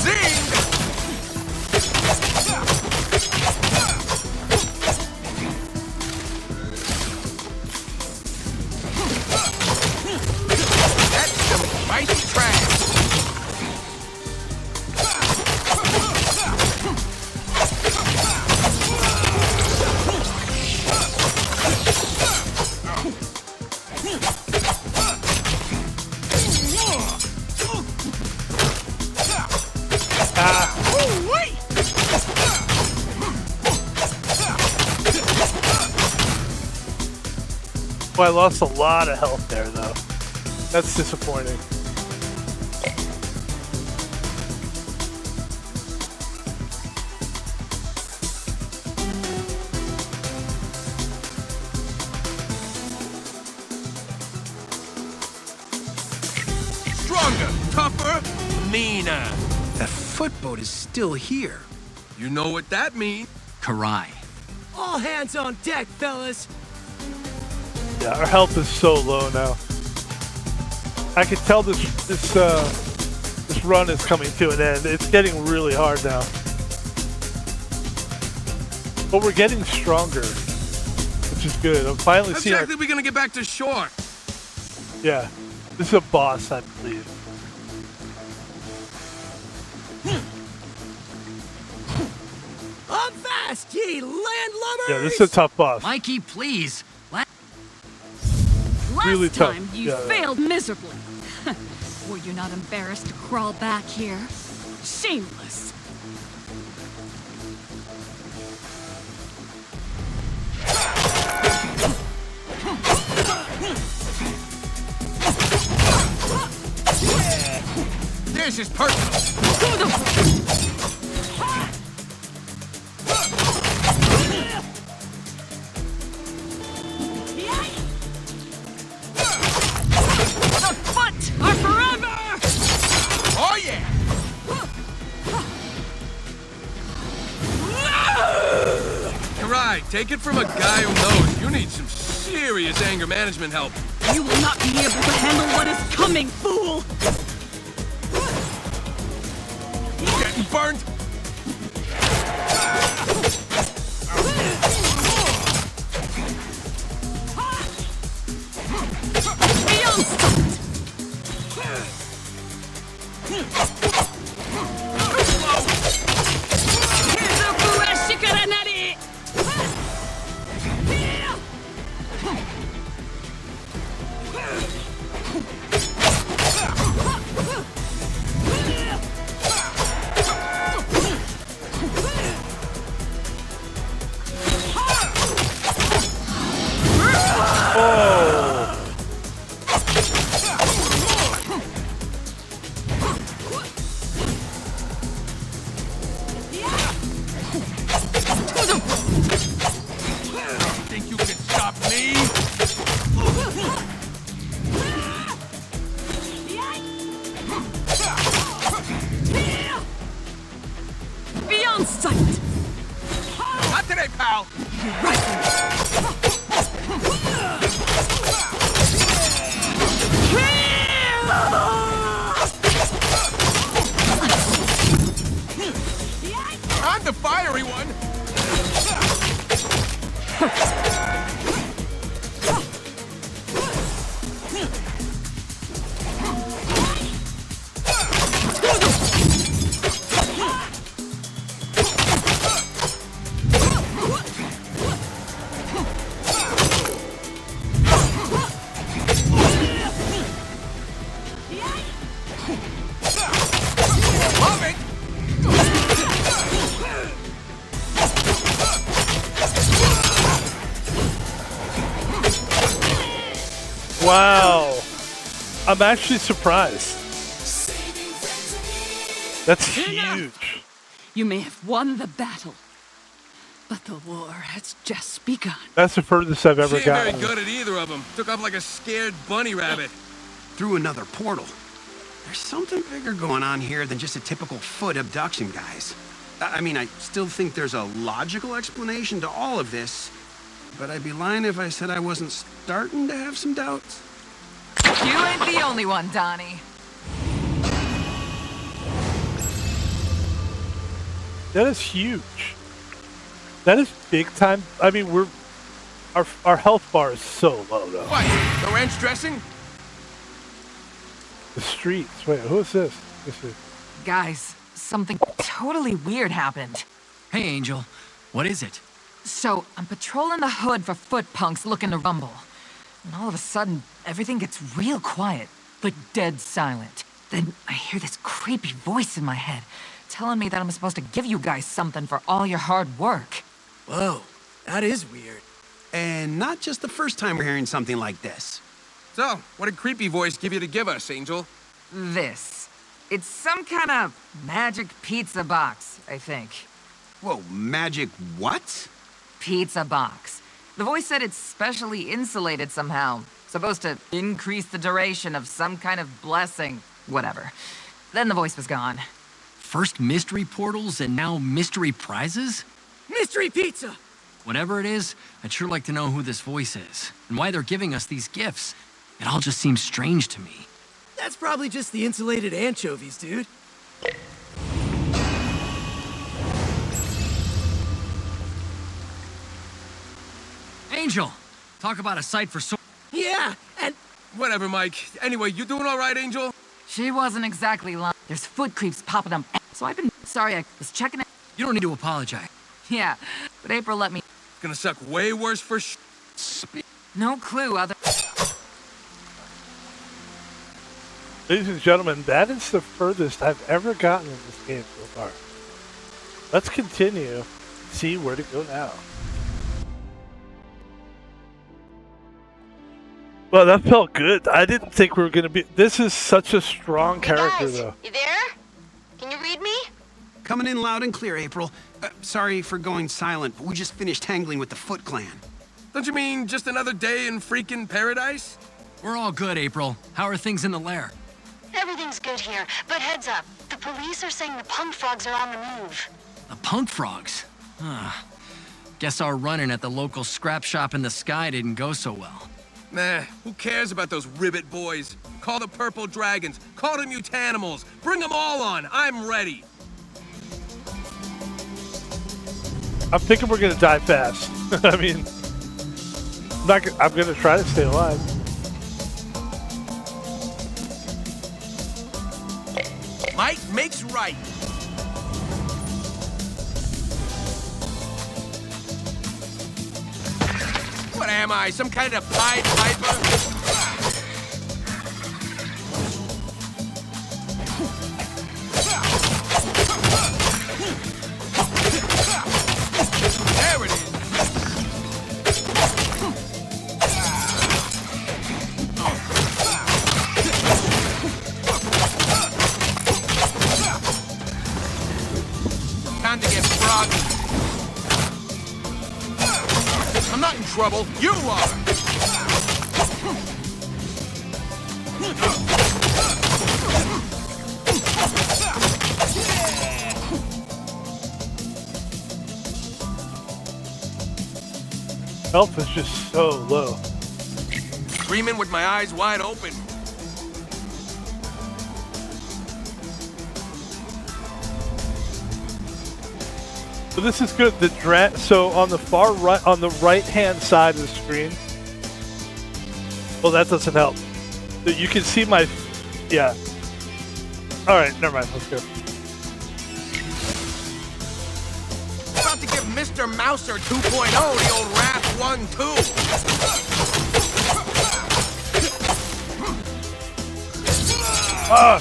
Zing! That's some spicy trash. Ooh-wee! Well, I lost a lot of health there, though. That's disappointing. Mina. That footboat is still here. You know what that means. Karai. All hands on deck, fellas. Yeah, our health is so low now. I can tell this run is coming to an end. It's getting really hard now. But we're getting stronger, which is good. I'm finally seeing. Exactly, we're gonna get back to shore. Yeah, this is a boss, I believe. Up fast, ye landlubbers! Yeah, this is a tough boss. Mikey, please. Last Really tough. time you failed miserably. Were you not embarrassed to crawl back here? Shameless. This is personal. The foot are forever! Oh yeah! Karai, take it from a guy who knows you need some serious anger management help. You will not be able to handle what is coming, fool! Getting burned. Beyond sight! Kizuku wa shikaranari! Think you can stop me? Beyond sight! Not today, pal. I'm the fiery one. Love it. Wow. I'm actually surprised. That's huge. You may have won the battle, but the war has just begun. That's the furthest I've ever She ain't very gotten. good at either of them. Took off like a scared bunny rabbit. Through another portal. There's something bigger going on here than just a typical foot abduction, guys. I mean, I still think there's a logical explanation to all of this, but I'd be lying if I said I wasn't starting to have some doubts. You ain't the only one, Donnie. That is huge. That is big time. I mean, our health bar is so low though. What? The ranch dressing? The streets. Wait, who is this? This is. Guys, something totally weird happened. Hey, Angel. What is it? So, I'm patrolling the hood for foot punks looking to rumble. And all of a sudden, everything gets real quiet, like dead silent. Then I hear this creepy voice in my head, telling me that I'm supposed to give you guys something for all your hard work. Whoa, that is weird. And not just the first time we're hearing something like this. So, what did creepy voice give you to give us, Angel? This. It's some kind of magic pizza box, I think. Whoa, magic what? Pizza box. The voice said it's specially insulated somehow. Supposed to increase the duration of some kind of blessing. Whatever. Then the voice was gone. First mystery portals and now mystery prizes? Mystery pizza! Whatever it is, I'd sure like to know who this voice is and why they're giving us these gifts. It all just seems strange to me. That's probably just the insulated anchovies, dude. Angel! Talk about a sight for Yeah, and... Whatever, Mike. Anyway, you doing all right, Angel? She wasn't exactly lying. There's foot creeps popping up. So I've been sorry, I was checking it. You don't need to apologize. Yeah, but April let me... It's gonna suck way worse for No clue other... Ladies and gentlemen, that is the furthest I've ever gotten in this game so far. Let's continue. See where to go now. Well, that felt good. I didn't think we were going to be... This is such a strong character, guys, though. You there? Can you read me? Coming in loud and clear, April. Sorry for going silent, but we just finished tangling with the Foot Clan. Don't you mean just another day in freaking paradise? We're all good, April. How are things in the lair? Everything's good here, but heads up. The police are saying the punk frogs are on the move. The punk frogs? Guess our run-in at the local scrap shop in the sky didn't go so well. Nah, who cares about those ribbit boys? Call the purple dragons, call the mutanimals, bring them all on, I'm ready. I'm thinking we're going to die fast. I mean, I'm going to try to stay alive. Might makes right. What am I, some kind of Pied Piper? There it is. Time to get froggy. I'm not in trouble. You are. Health is just so low. Screaming with my eyes wide open. So this is good. So on the far right, on the right-hand side of the screen. Well, that doesn't help. So you can see my, yeah. All right, never mind. Let's go. About to give Mr. Mouser 2.0 the old rap 1-2. Ah.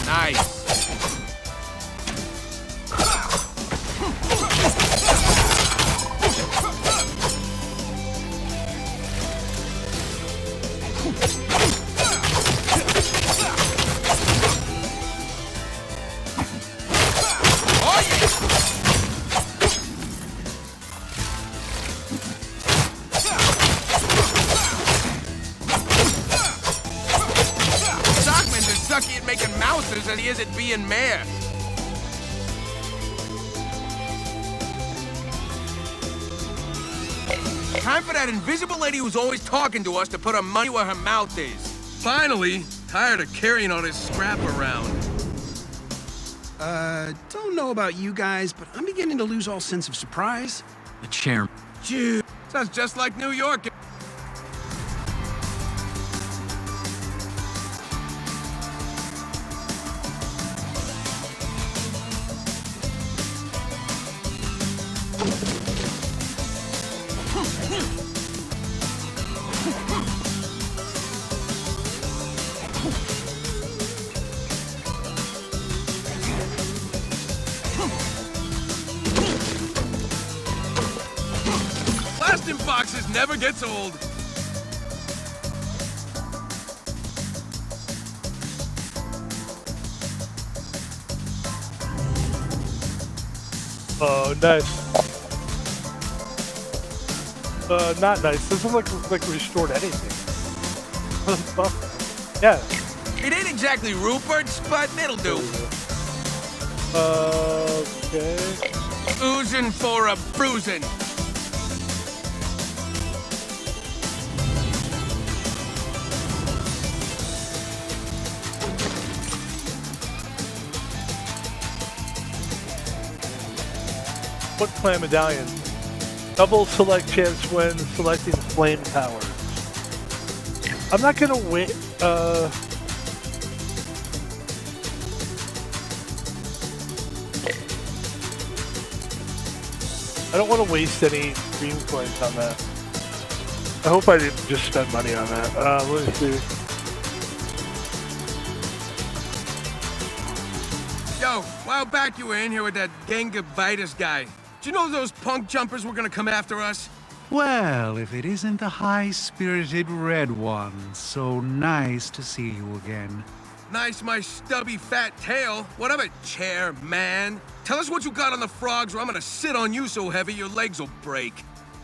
Nice. Than he is at being mayor. Time for that invisible lady who's always talking to us to put her money where her mouth is. Finally, tired of carrying all this scrap around. Don't know about you guys, but I'm beginning to lose all sense of surprise. The chair. Dude, sounds just like New York. Boxes never gets old. Oh, nice. Not nice. Doesn't look like restored anything. What the fuck? Yeah. It ain't exactly Rupert's, but it'll do. Okay. Oozing for a bruising. What clan medallion? Double select chance when selecting flame powers. I'm not gonna wait. I don't want to waste any dream coins on that. I hope I didn't just spend money on that. Let me see. Yo, a while back you were in here with that Gangavitis guy. Did you know those punk jumpers were gonna come after us? Well, if it isn't the high-spirited red one, so nice to see you again. Nice, my stubby fat tail. What of it, chair, man? Tell us what you got on the frogs, or I'm gonna sit on you so heavy your legs will break.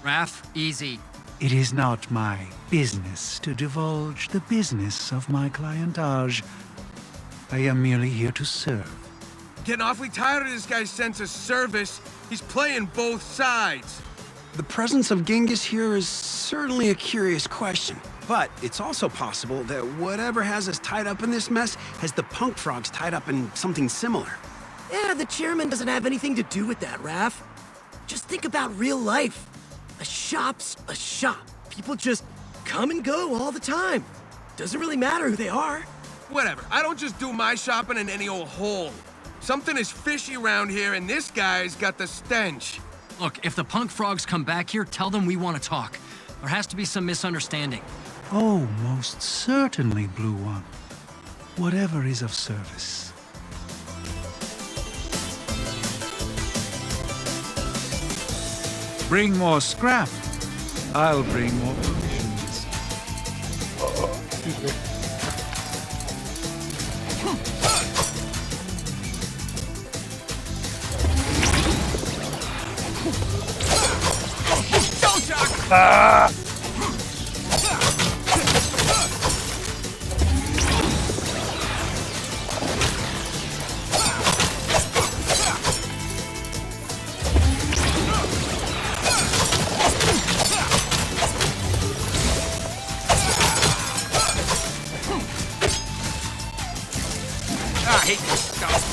Raph, easy. It is not my business to divulge the business of my clientage. I am merely here to serve. Getting awfully tired of this guy's sense of service. He's playing both sides. The presence of Genghis here is certainly a curious question. But it's also possible that whatever has us tied up in this mess has the punk frogs tied up in something similar. Yeah, the chairman doesn't have anything to do with that, Raph. Just think about real life. A shop's a shop. People just come and go all the time. Doesn't really matter who they are. Whatever. I don't just do my shopping in any old hole. Something is fishy around here, and this guy's got the stench. Look, if the punk frogs come back here, tell them we want to talk. There has to be some misunderstanding. Oh, most certainly, Blue One. Whatever is of service. Bring more scrap. I'll bring more provisions. Excuse me. Ah! I hate this stuff.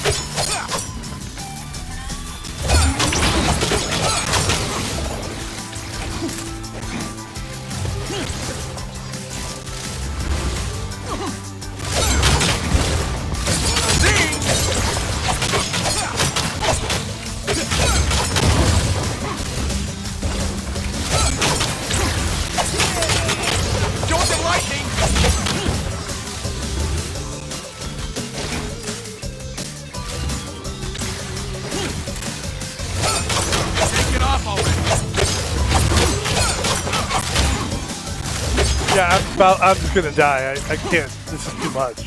Yeah, I'm just gonna die. I can't. This is too much.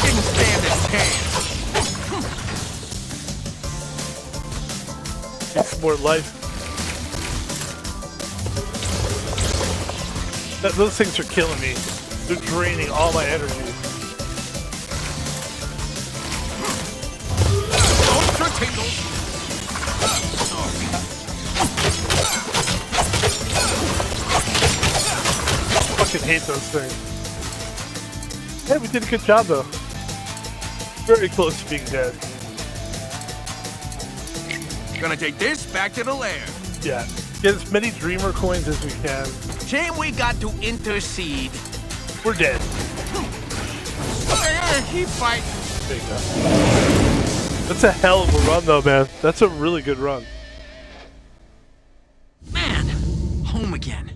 Didn't stand a chance. It's more life. Those things are killing me. They're draining all my energy. Ultra tingles. I fucking hate those things. Yeah, we did a good job though. Very close to being dead. Gonna take this back to the lair. Yeah. Get as many dreamer coins as we can. Shame we got to intercede. We're dead. Keep fighting. There you go. That's a hell of a run though, man. That's a really good run. Man, home again.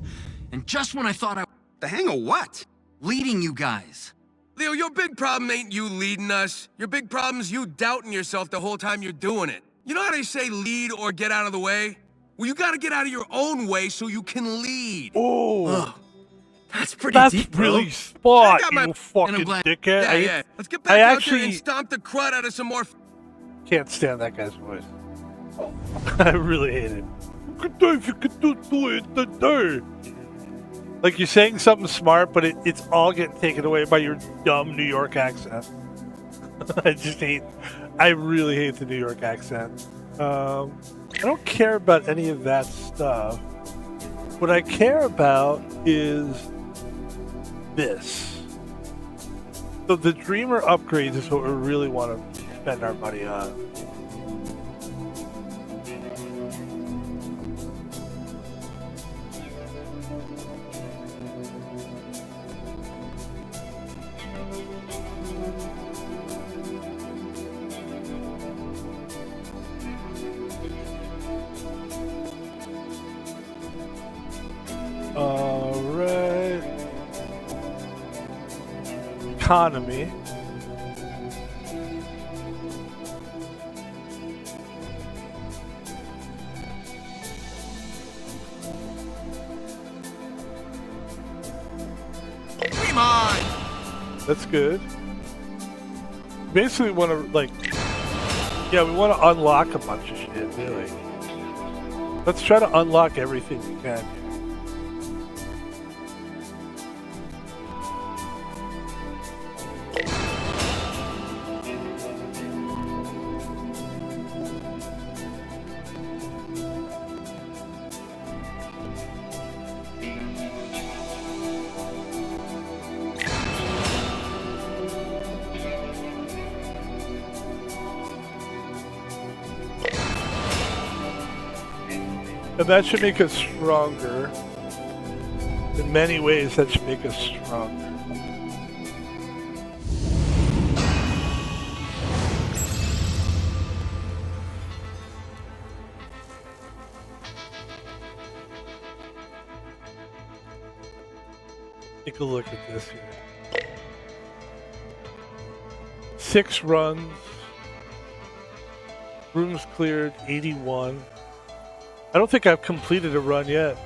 And just when I thought I... The hang of what? Leading you guys. Leo, your big problem ain't you leading us. Your big problem's you doubting yourself the whole time you're doing it. You know how they say lead or get out of the way? Well, you gotta get out of your own way so you can lead. Oh. That's pretty deep, bro. Really smart, I got my- you fucking dickhead. Yeah. Let's get back out there and stomp the crud out of some more... Can't stand that guy's voice. I really hate it. If you could do it today. Like you're saying something smart, but it's all getting taken away by your dumb New York accent. I really hate the New York accent. I don't care about any of that stuff. What I care about is this. So the Dreamer upgrades is what we really want to spend our money on. Alright. Economy. Come on! That's good. Basically want to, like... Yeah, we want to unlock a bunch of shit, really. Let's try to unlock everything we can. And that should make us stronger. In many ways, that should make us stronger. Take a look at this here. 6 runs. Rooms cleared, 81. I don't think I've completed a run yet.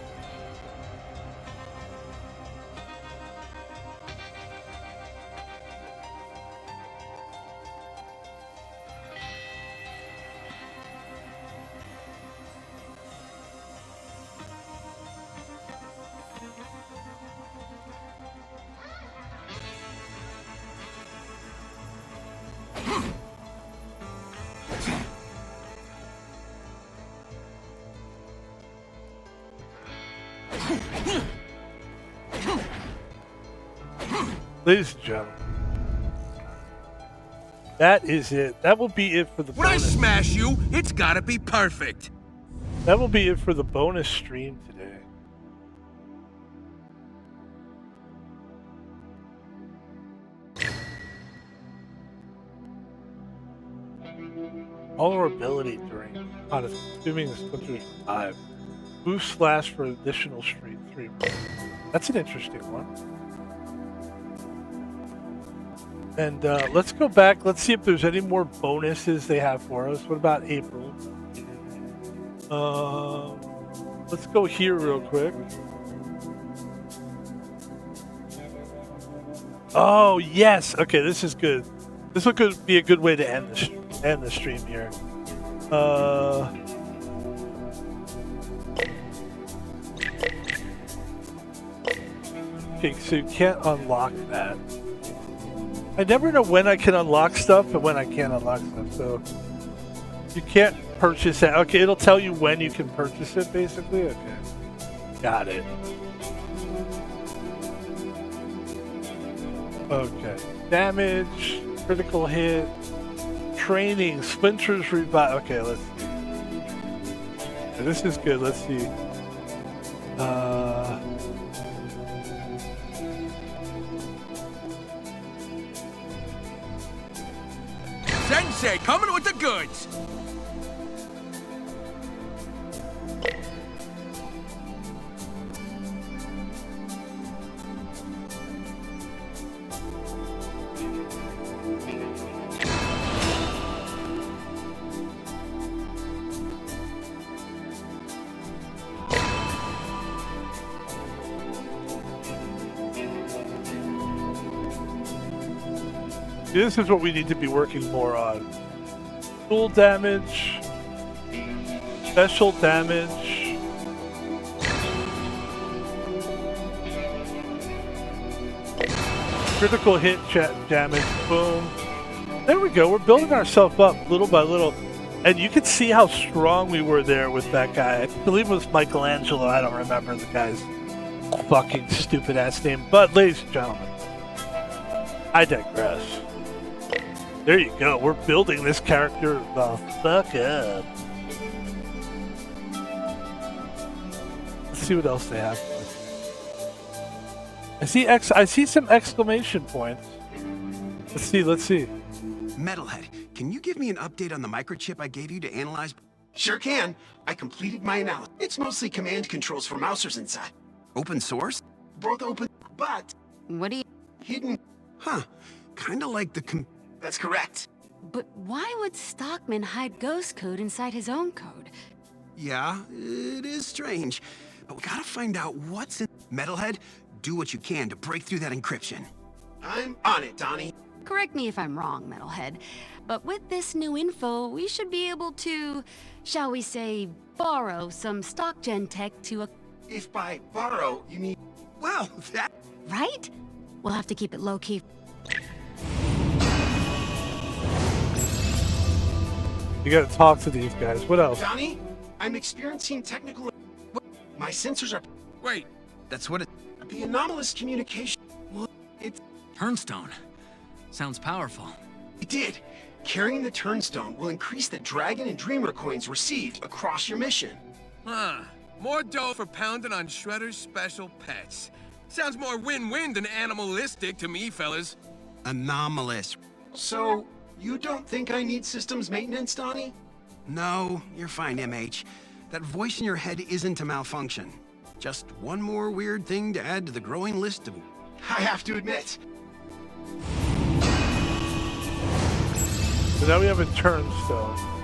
Ladies and gentlemen, that is it. That will be it for the When I bonus. smash you, it's gotta be perfect. That will be it for the bonus stream today. Vulnerability during assuming the Splinter survive. Boost lasts for additional stream 3. That's an interesting one. And let's go back. Let's see if there's any more bonuses they have for us. What about April? Let's go here real quick. Oh, yes. Okay, this is good. This will be a good way to end the stream here. Okay, so you can't unlock that. I never know when I can unlock stuff and when I can't unlock stuff, so you can't purchase it. Okay, it'll tell you when you can purchase it, basically. Okay, got it. Okay, damage, critical hit, training, splinters revive. Okay, let's see. Okay, this is good. Let's see. Sensei, coming with the goods. This is what we need to be working more on. Dual damage, Special damage. Critical hit damage. Boom. There we go. We're building ourselves up little by little. And you can see how strong we were there with that guy. I believe it was Michelangelo. I don't remember the guy's fucking stupid ass name. But ladies and gentlemen, I digress. There you go. We're building this character the fuck up. Let's see what else they have. I see some exclamation points. Let's see. Metalhead, can you give me an update on the microchip I gave you to analyze? Sure can. I completed my analysis. It's mostly command controls for mousers inside. Open source? Both open, but... What do you... Hidden. Huh. Kinda like the That's correct. But why would Stockman hide ghost code inside his own code? Yeah, it is strange. But we gotta find out what's in... Metalhead, do what you can to break through that encryption. I'm on it, Donnie. Correct me if I'm wrong, Metalhead, but with this new info, we should be able to, shall we say, borrow some stock gen tech to If by borrow, you mean... Well, that... Right? We'll have to keep it low-key. You gotta talk to these guys. What else? Donnie, I'm experiencing technical... My sensors are... Wait, that's what it... The anomalous communication... Well, it's... Turnstone. Sounds powerful. It did. Carrying the turnstone will increase the Dragon and Dreamer coins received across your mission. Huh. More dough for pounding on Shredder's special pets. Sounds more win-win than animalistic to me, fellas. Anomalous. So, you don't think I need systems maintenance, Donnie? No, you're fine, MH. That voice in your head isn't a malfunction. Just one more weird thing to add to the growing list of... I have to admit. So now we have a turnstone.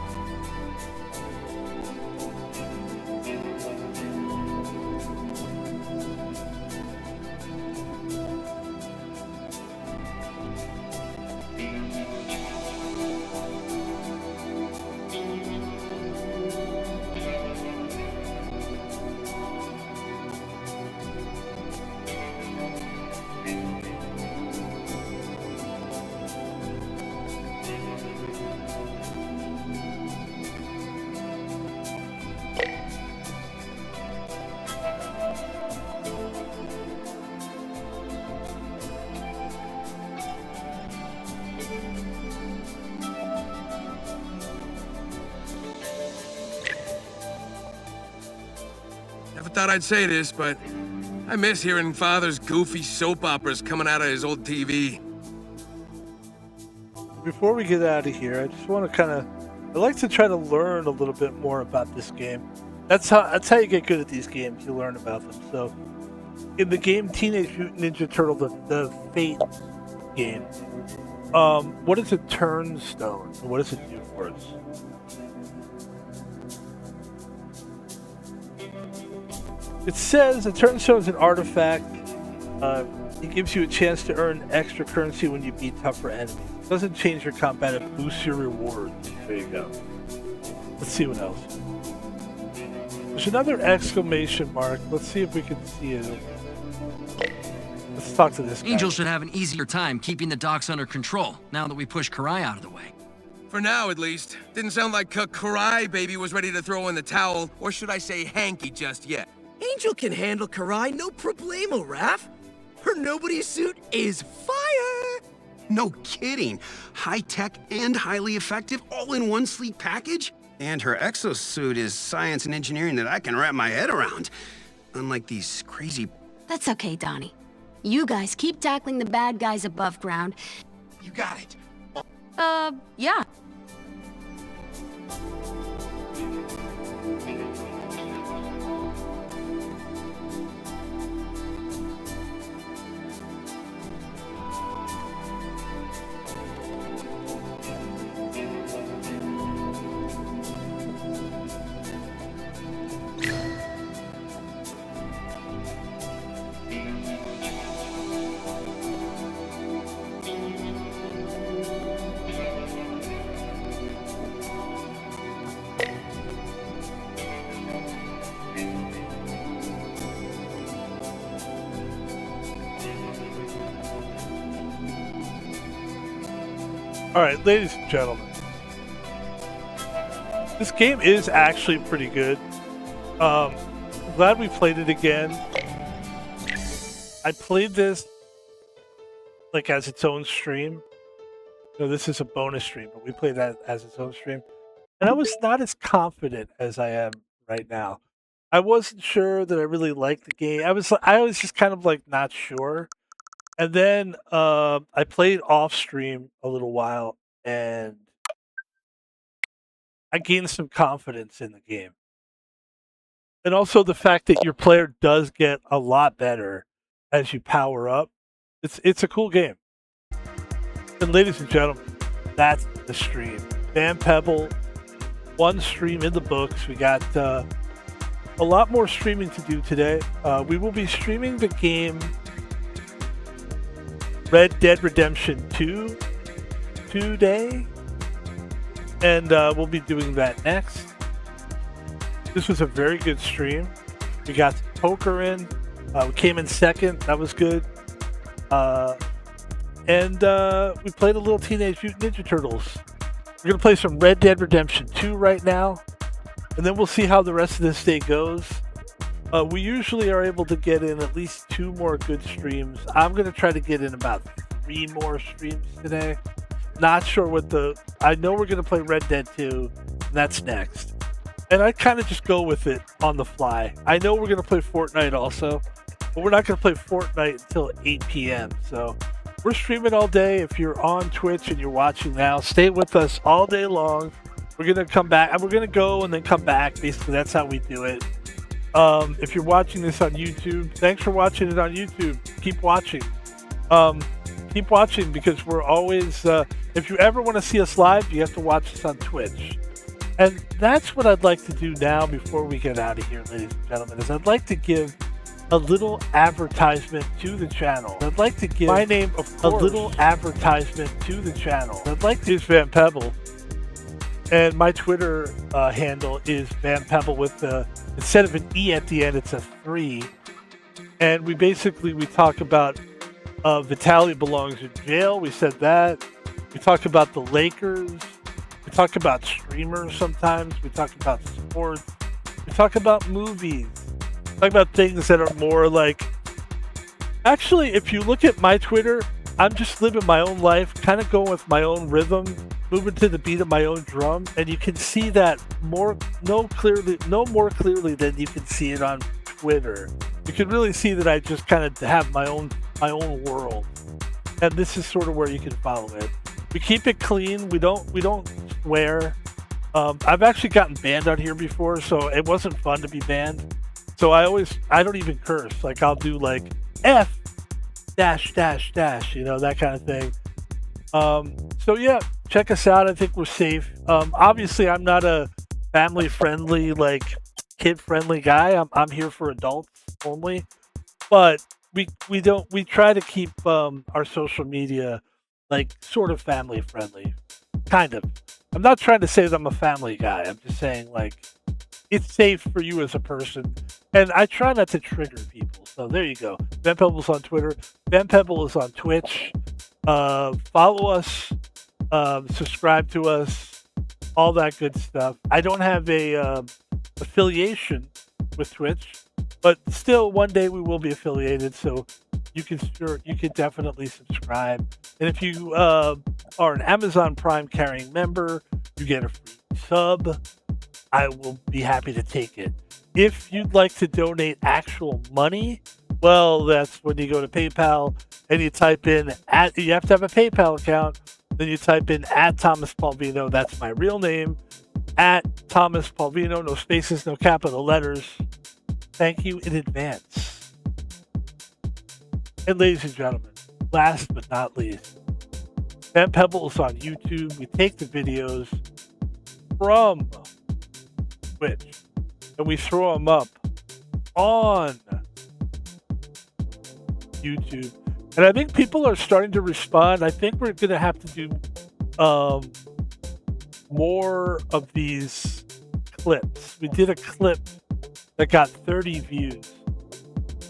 Never thought I'd say this, but I miss hearing Father's goofy soap operas coming out of his old TV. Before we get out of here, I just want to I like to try to learn a little bit more about this game. That's how you get good at these games. You learn about them. So, in the game Teenage Mutant Ninja Turtle, the Fate game, what is a turnstone? What does it do for us? It says a turnstone is an artifact. It gives you a chance to earn extra currency when you beat tougher enemies. It doesn't change your combat, it boosts your rewards. There you go. Let's see what else. There's another exclamation mark. Let's see if we can see it. Let's talk to this guy. Angel should have an easier time keeping the docks under control now that we push Karai out of the way. For now, at least. Didn't sound like Karai Baby was ready to throw in the towel, or should I say hanky just yet. Angel can handle Karai, no problemo, Raph. Her nobody suit is fire! No kidding. High-tech and highly effective, all in one sleek package? And her exosuit is science and engineering that I can wrap my head around. Unlike these crazy... That's okay, Donnie. You guys keep tackling the bad guys above ground. You got it. Yeah. All right, ladies and gentlemen, this game is actually pretty good. I'm glad we played it again. I played this like as its own stream. No, this is a bonus stream, but we played that as its own stream. And I was not as confident as I am right now. I wasn't sure that I really liked the game. I was just kind of like not sure. And then I played off stream a little while, and I gained some confidence in the game. And also the fact that your player does get a lot better as you power up. It's a cool game. And ladies and gentlemen, that's the stream. Van Pebble, one stream in the books. We got a lot more streaming to do today. We will be streaming the game Red Dead Redemption 2 today. And we'll be doing that next. This was a very good stream. We got poker in. We came in second. That was good. And we played a little Teenage Mutant Ninja Turtles. We're going to play some Red Dead Redemption 2 right now. And then we'll see how the rest of this day goes. We usually are able to get in at least 2 more good streams. I'm going to try to get in about 3 more streams today. Not sure what I know we're going to play Red Dead 2. And that's next. And I kind of just go with it on the fly. I know we're going to play Fortnite also. But we're not going to play Fortnite until 8 p.m. So we're streaming all day. If you're on Twitch and you're watching now, stay with us all day long. We're going to come back. We're going to go and then come back. Basically, that's how we do it. If you're watching this on YouTube, thanks for watching it on YouTube. Keep watching. Keep watching because we're always... if you ever want to see us live, you have to watch us on Twitch. And that's what I'd like to do now before we get out of here, ladies and gentlemen, is I'd like to give a little advertisement to the channel. I'd like to give my name, of course, a little advertisement to the channel. I'd like to use Van Pebble. And my Twitter handle is Van Pebble with instead of an E at the end, it's a 3. And we talk about Vitaly belongs in jail. We said that. We talk about the Lakers. We talk about streamers sometimes. We talk about sports. We talk about movies. We talk about things that are more like... Actually, if you look at my Twitter, I'm just living my own life, kind of going with my own rhythm, moving to the beat of my own drum, and you can see that no more clearly than you can see it on Twitter. You can really see that I just kind of have my own world, and this is sort of where you can follow it. We keep it clean. We don't swear. I've actually gotten banned on here before, so it wasn't fun to be banned. So I don't even curse. Like I'll do like F dash dash dash, that kind of thing. So yeah, check us out. I think we're safe. Obviously I'm not a family friendly, like kid friendly guy. I'm here for adults only, but we try to keep our social media like sort of family friendly, kind of. I'm not trying to say that I'm a family guy. I'm just saying like it's safe for you as a person, and I try not to trigger people. So there you go. Van Pebble's on Twitter. Van Pebble is on Twitch. Follow us, subscribe to us, all that good stuff. I don't have a affiliation with Twitch, but still one day we will be affiliated, so you can definitely subscribe. And if you are an Amazon Prime carrying member, you get a free sub. I will be happy to take it. If you'd like to donate actual money, well, that's when you go to PayPal and you type in you have to have a PayPal account. Then you type in @ThomasPalvino. That's my real name. @ThomasPalvino. No spaces, no capital letters. Thank you in advance. And ladies and gentlemen, last but not least, Van Pebble is on YouTube. We take the videos from Twitch and we throw them up on YouTube. And I think people are starting to respond. I think we're going to have to do more of these clips. We did a clip that got 30 views.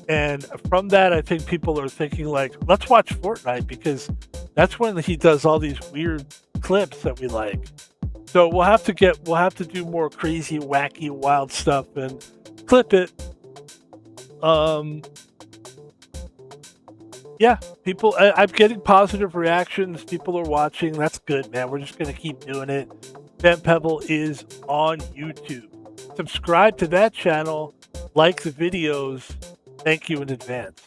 And from that, I think people are thinking like, let's watch Fortnite, because that's when he does all these weird clips that we like. So we'll have to do more crazy, wacky, wild stuff and clip it. Yeah, people, I'm getting positive reactions. People are watching. That's good, man. We're just going to keep doing it. Bent Pebble is on YouTube. Subscribe to that channel. Like the videos. Thank you in advance.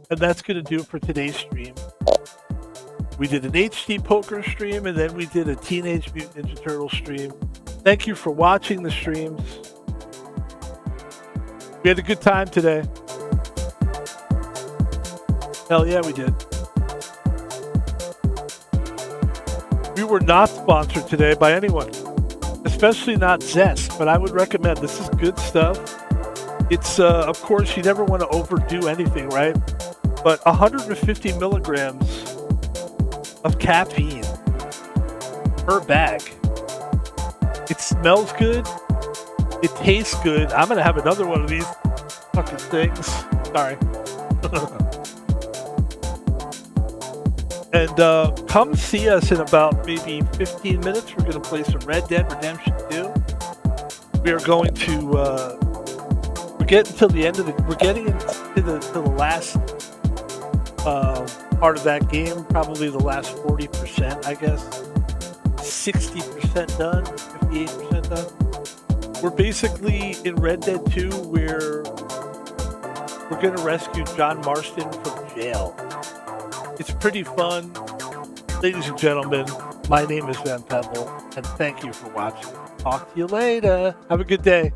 And that's going to do it for today's stream. We did an HD Poker stream, and then we did a Teenage Mutant Ninja Turtles stream. Thank you for watching the streams. We had a good time today. Hell yeah, we did. We were not sponsored today by anyone, especially not Zest, but I would recommend. This is good stuff. It's, of course, you never want to overdo anything, right? But 150 milligrams of caffeine per bag. It smells good. It tastes good. I'm going to have another one of these fucking things. Sorry. And come see us in about maybe 15 minutes. We're going to play some Red Dead Redemption 2. We are going to we're getting to the end of we're getting into the last part of that game, probably the last 40%, I guess. 60% done, 58% done. We're basically in Red Dead 2 where we're going to rescue John Marston from jail. It's pretty fun. Ladies and gentlemen, my name is Van Pebble, and thank you for watching. Talk to you later. Have a good day.